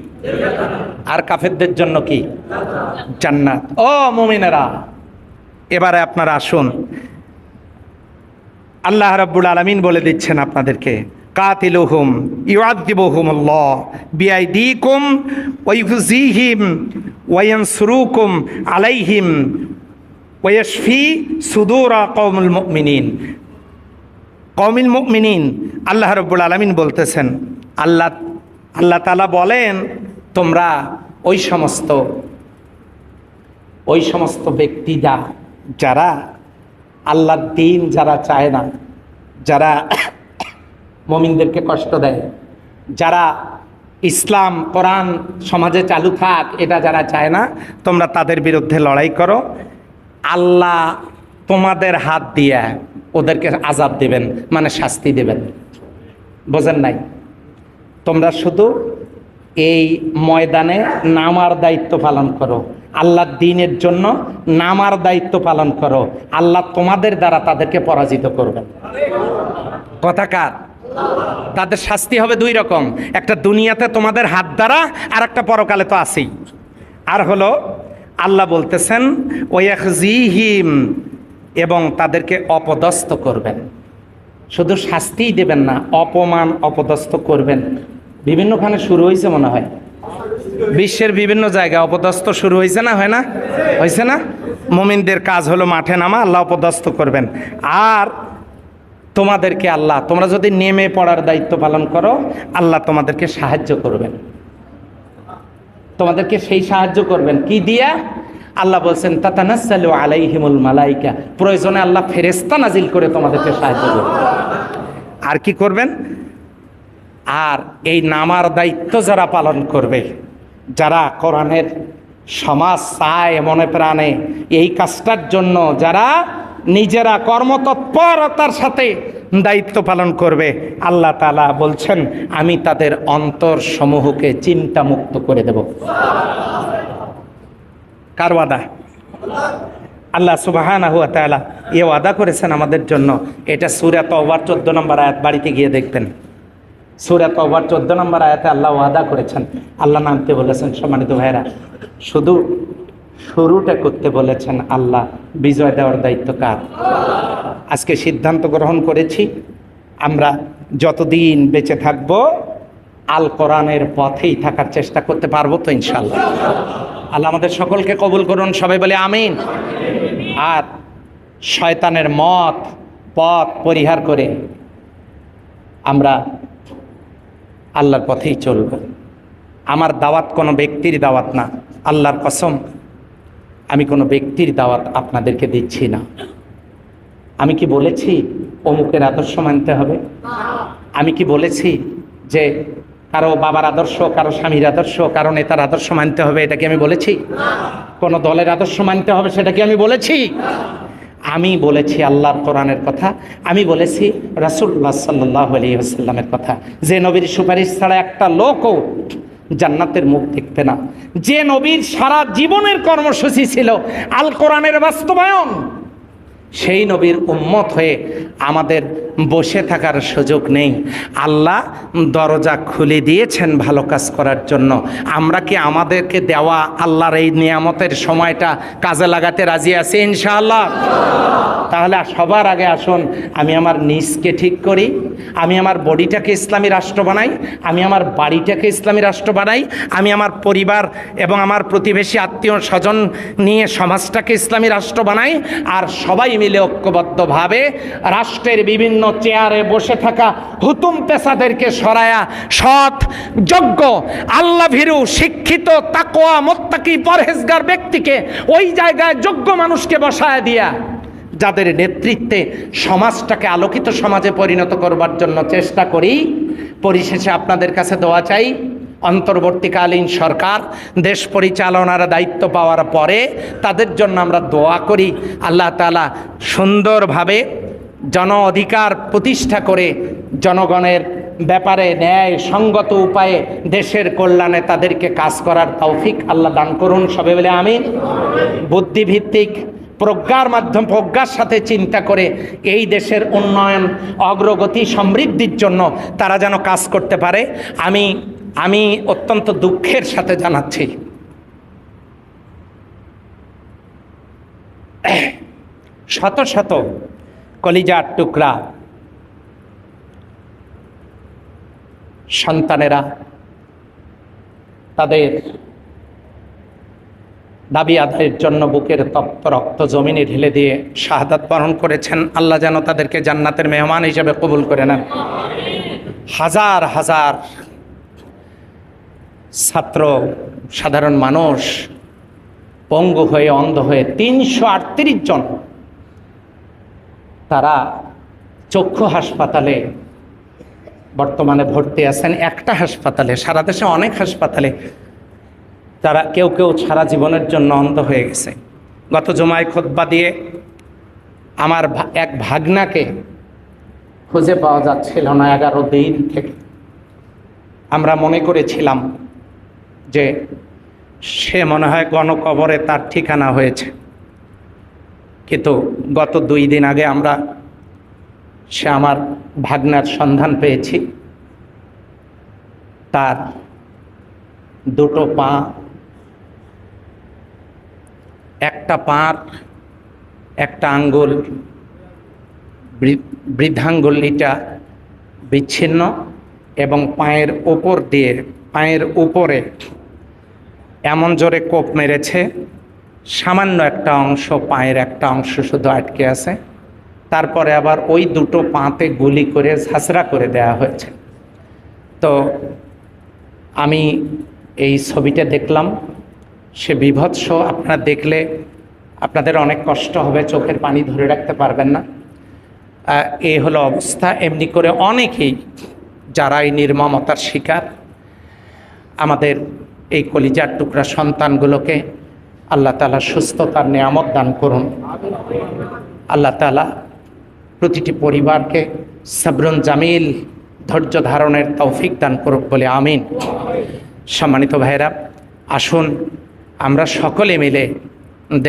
আর কাফেরদের জন্য কি? জান্নাত। ও মুমিনেরা, এবারে আপনারা আসুন, আল্লাহ রাব্বুল আলামিন বলে দিচ্ছেন আপনাদেরকে, কাতিলুহুম ইউআযিবুহুমুল্লাহ বিআইদিকুম ওয়া ইউযীহিম ওয়া ইয়ানসুরুকুম আলাইহিম ওয়া ইয়াশফি সুদুরা কওমুল মুমিনিন। কওমুল মুমিনিন, আল্লাহ রাব্বুল আলামিন বলতেছেন, আল্লাহ তাআলা বলেন, তোমরা ওই সমস্ত ব্যক্তিরা যারা আল্লাহর দ্বীন যারা চায় না, যারা মুমিনদেরকে কষ্ট দেয়, যারা ইসলাম কোরআন সমাজে চালু থাক এটা যারা চায় না, তোমরা তাদের বিরুদ্ধে লড়াই করো। আল্লাহ তোমাদের হাত দিয়ে ওদেরকে আযাব দেবেন, মানে শাস্তি দেবেন। বোঝেন নাই? তোমরা শুধু এই ময়দানে নামার দায়িত্ব পালন করো, আল্লাহর দ্বীনের জন্য নামার দায়িত্ব পালন করো, আল্লাহ তোমাদের দ্বারা তাদেরকে পরাজিত করবেন। কথা কার? তাদের শাস্তি হবে দুই রকম, একটা দুনিয়াতে তোমাদের হাত দ্বারা, আর একটা পরকালে তো আছেই। আর হলো আল্লাহ বলতেছেন ওয়াখজিহিম, এবং তাদেরকে অপদস্থ করবেন। শুধু শাস্তিই দেবেন না, অপমান অপদস্থ করবেন। বিভিন্নখানে শুরু হয়েছে মনে হয়, বিশ্বের বিভিন্ন জায়গায় অপদস্থ শুরু হয়েছে না? হয় না? হয়েছে না? মুমিনদের কাজ হলো মাঠে নামা, আল্লাহ অপদস্থ করবেন। আর তোমাদেরকে আল্লাহ, তোমরা যদি নেমে পড়ার দায়িত্ব পালন করো, আল্লাহ তোমাদেরকে সাহায্য করবেন। তোমাদেরকে সেই সাহায্য করবেন কি দিয়া? আল্লাহ বলছেন তাতানাজ্জালু আলাইহিমুল মালাইকা, প্রয়োজনে আল্লাহ ফেরেশতা নাজিল করে তোমাদেরকে সাহায্য করবেন। আর কি করবেন? আর এই নামার দায়িত্ব যারা পালন করবে, যারা কোরআনের সমাজ চায় মনে প্রাণে, এই কাজটার জন্য যারা নিজেরা কর্মতৎপরতার সাথে দায়িত্ব পালন করবে, আল্লাহ তাআলা বলছেন আমি তাদের অন্তর সমূহকে চিন্তা মুক্ত করে দেব। কার ওয়াদা? আল্লাহ সুবহানাহু ওয়া তাআলা এ ওয়াদা করেছেন আমাদের জন্য। এটা সূরা তাওবার 14 নম্বর আয়াত, বাড়িতে গিয়ে দেখবেন। সূরা তাওবার 14 নম্বর আয়াতে আল্লাহ ওয়াদা করেছেন, আল্লাহ নামতে বলেছেন। সম্মানিত ভাইরা, শুধু শুরুটা করতে বলেছেন আল্লাহ, বিজয় দেওয়ার দায়িত্ব কার? আজকে সিদ্ধান্ত গ্রহণ করেছি আমরা যতদিন বেঁচে থাকব আল কোরআনের পথেই থাকার চেষ্টা করতে পারবো তো ইনশাআল্লাহ। আল্লাহ আমাদের সকলকে কবুল করুন, সবাই বলে আমিন। আর শয়তানের পথ পরিহার করে আমরা আল্লাহর পথেই চলব। আমার দাওয়াত কোনো ব্যক্তির দাওয়াত না, আল্লাহর কসম আমি কোনো ব্যক্তির দাওয়াত আপনাদেরকে দিচ্ছি না। আমি কি বলেছি অমুকের আদর্শ মানতে হবে? আমি কি বলেছি যে কারো বাবার আদর্শ, কারো স্বামীর আদর্শ, কারো নেতার আদর্শ মানতে হবে? এটা কি আমি বলেছি? কোনো দলের আদর্শ মানতে হবে সেটা কি আমি বলেছি? আমি বলেছি আল্লাহর কোরআনের কথা, আমি বলেছি রাসূলুল্লাহ সাল্লাল্লাহু আলাইহি ওয়াসাল্লামের কথা, যে নবীর সুপারিশ ছাড়া একটা লোকও জান্নাতের মুখ দেখবে না, যে নবীর সারা জীবনের কর্মসূচি ছিল আল কোরআনের বাস্তবায়ন, সেই নবীর উম্মত হয়ে আমাদের বসে থাকার সুযোগ নেই। আল্লাহ দরজা খুলে দিয়েছেন ভালো কাজ করার জন্য। আমরা কি আমাদেরকে দেওয়া আল্লাহর এই নিয়ামতের সময়টা কাজে লাগাতে রাজি আছি ইনশাআল্লাহ? তাহলে সবার আগে আসুন আমি আমার নিজকে ঠিক করি, আমি আমার বডিটাকে ইসলামী রাষ্ট্র বানাই, আমি আমার বাড়িটাকে ইসলামী রাষ্ট্র বানাই, আমি আমার পরিবার এবং আমার প্রতিবেশী আত্মীয় স্বজন নিয়ে সমাজটাকে ইসলামী রাষ্ট্র বানাই। আর সবাই মিলে ঐক্যবদ্ধভাবে রাষ্ট্রের বিভিন্ন চেয়ারে বসে থাকা হুতুম পেশাদেরকে সরায়া সৎ, যোগ্য, আল্লাহ ভীরু, শিক্ষিত, তাকওয়া, মুত্তাকি, পরহেজগার ব্যক্তিকে ওই জায়গায় যোগ্য মানুষকে বসায় দিয়া যাদের নেতৃত্বে সমাজটাকে আলোকিত সমাজে পরিণত করবার জন্য চেষ্টা করি। পরিশেষে আপনাদের কাছে দোয়া চাই, অন্তর্বর্তীকালীন সরকার দেশ পরিচালনার দায়িত্ব পাওয়ার পরে তাদের জন্য আমরা দোয়া করি আল্লাহ তাআলা সুন্দরভাবে জন অধিকার প্রতিষ্ঠা করে জনগণের ব্যাপারে ন্যায় সঙ্গত উপায়ে দেশের কল্যাণে তাদেরকে কাজ করার তৌফিক আল্লাহ দান করুন, সবাই বলে আমিন। বুদ্ধিভিত্তিক প্রজ্ঞার সাথে চিন্তা করে এই দেশের উন্নয়ন, অগ্রগতি, সমৃদ্ধির জন্য তারা যেন কাজ করতে পারে আমি অত্যন্ত দুঃখের সাথে জানাচ্ছি শত শত কলিজার টুকরা সন্তানেরা তাদের দাবি আদায়ের জন্য বুকের তপ্ত রক্ত জমিনে ঢেলে দিয়ে শাহাদাত বরণ করেছেন। আল্লাহ যেন তাদেরকে জান্নাতের মেহমান হিসেবে কবুল করে নেন। হাজার হাজার ছাত্র, সাধারণ মানুষ পঙ্গু হয়ে, অন্ধ হয়ে ৩৩৮ জন তারা চক্ষু হাসপাতালে বর্তমানে ভর্তি আছেন। একটা হাসপাতালে, সারা দেশে অনেক হাসপাতালে তারা কেউ সারা জীবনের জন্য অন্ধ হয়ে গেছে। গত জুমায় খুতবা দিয়ে আমার এক ভাগনাকে খুঁজে পাওয়া যাচ্ছিল না 11 দিন থেকে। আমরা মনে করেছিলাম যে সে মনে হয় গণকবরে তার ঠিকানা হয়েছে, কিন্তু গত 2 দিন আগে সে আমার ভাগনার সন্ধান পেয়েছি। তার দুটো পা, একটা পার একটা আঙ্গুল, বৃদ্ধাঙ্গুলিটা বিচ্ছিন্ন এবং পায়ের উপরে এমন জোরে কোপ মেরেছে, সামান্য একটা অংশ, পায়ের একটা অংশ শুধু আটকে আছে। তারপরে আবার ওই দুটো পাতে গুলি করে ঝাঁঝরা করে দেওয়া হয়েছে। তো আমি এই ছবিটা দেখলাম, সে বিভৎস। আপনারা দেখলে আপনাদের অনেক কষ্ট হবে, চোখের পানি ধরে রাখতে পারবেন না। এই হলো অবস্থা। এমনি করে অনেকেই যারা এই নির্মমতার শিকার, আমাদের এই কলিজার টুকরা সন্তানগুলোকে আল্লাহ তাআলা সুস্থতার নিয়ামত দান করুন। আল্লাহ তাআলা প্রতিটি পরিবারকে সাবরুন জামিল, ধৈর্য ধারণের তৌফিক দান করুক বলে আমিন। সম্মানিত ভাইরা, আসুন আমরা সকলে মিলে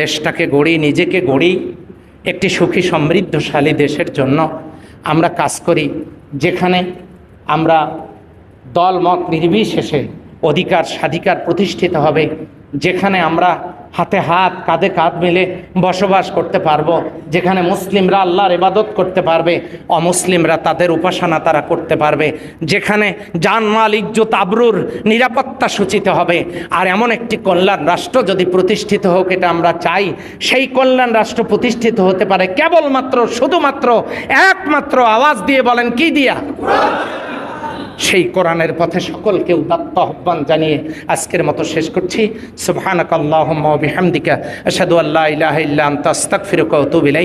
দেশটাকে গড়ি, নিজেকে গড়ি, একটি সুখী সমৃদ্ধশালী দেশের জন্য আমরা কাজ করি, যেখানে আমরা দল মত নির্বিশেষে অধিকার স্বাধিকার প্রতিষ্ঠিত হবে, যেখানে আমরা হাতে হাত কাঁধে কাঁধ মিলে বসবাস করতে পারবো, যেখানে মুসলিমরা আল্লাহর ইবাদত করতে পারবে, অমুসলিমরা তাদের উপাসনা তারা করতে পারবে, যেখানে জানমাল ইজ্জত আবরুর নিরাপত্তা সূচিত হবে। আর এমন একটি কল্যাণ রাষ্ট্র যদি প্রতিষ্ঠিত হোক, এটা আমরা চাই। সেই কল্যাণ রাষ্ট্র প্রতিষ্ঠিত হতে পারে কেবলমাত্র শুধুমাত্র একমাত্র আওয়াজ দিয়ে, বলেন কি দিয়া? সেই কোরআনের পথে সকলকে উদাত্ত আহ্বান জানিয়ে আজকের মতো শেষ করছি। সুবহানাকাল্লাহুম্মা ওয়া বিহামদিকা আশহাদু আল্লা ইলাহা ইল্লা আনতা আস্তাগফিরুকা ওয়া আতুবু ইলাইক।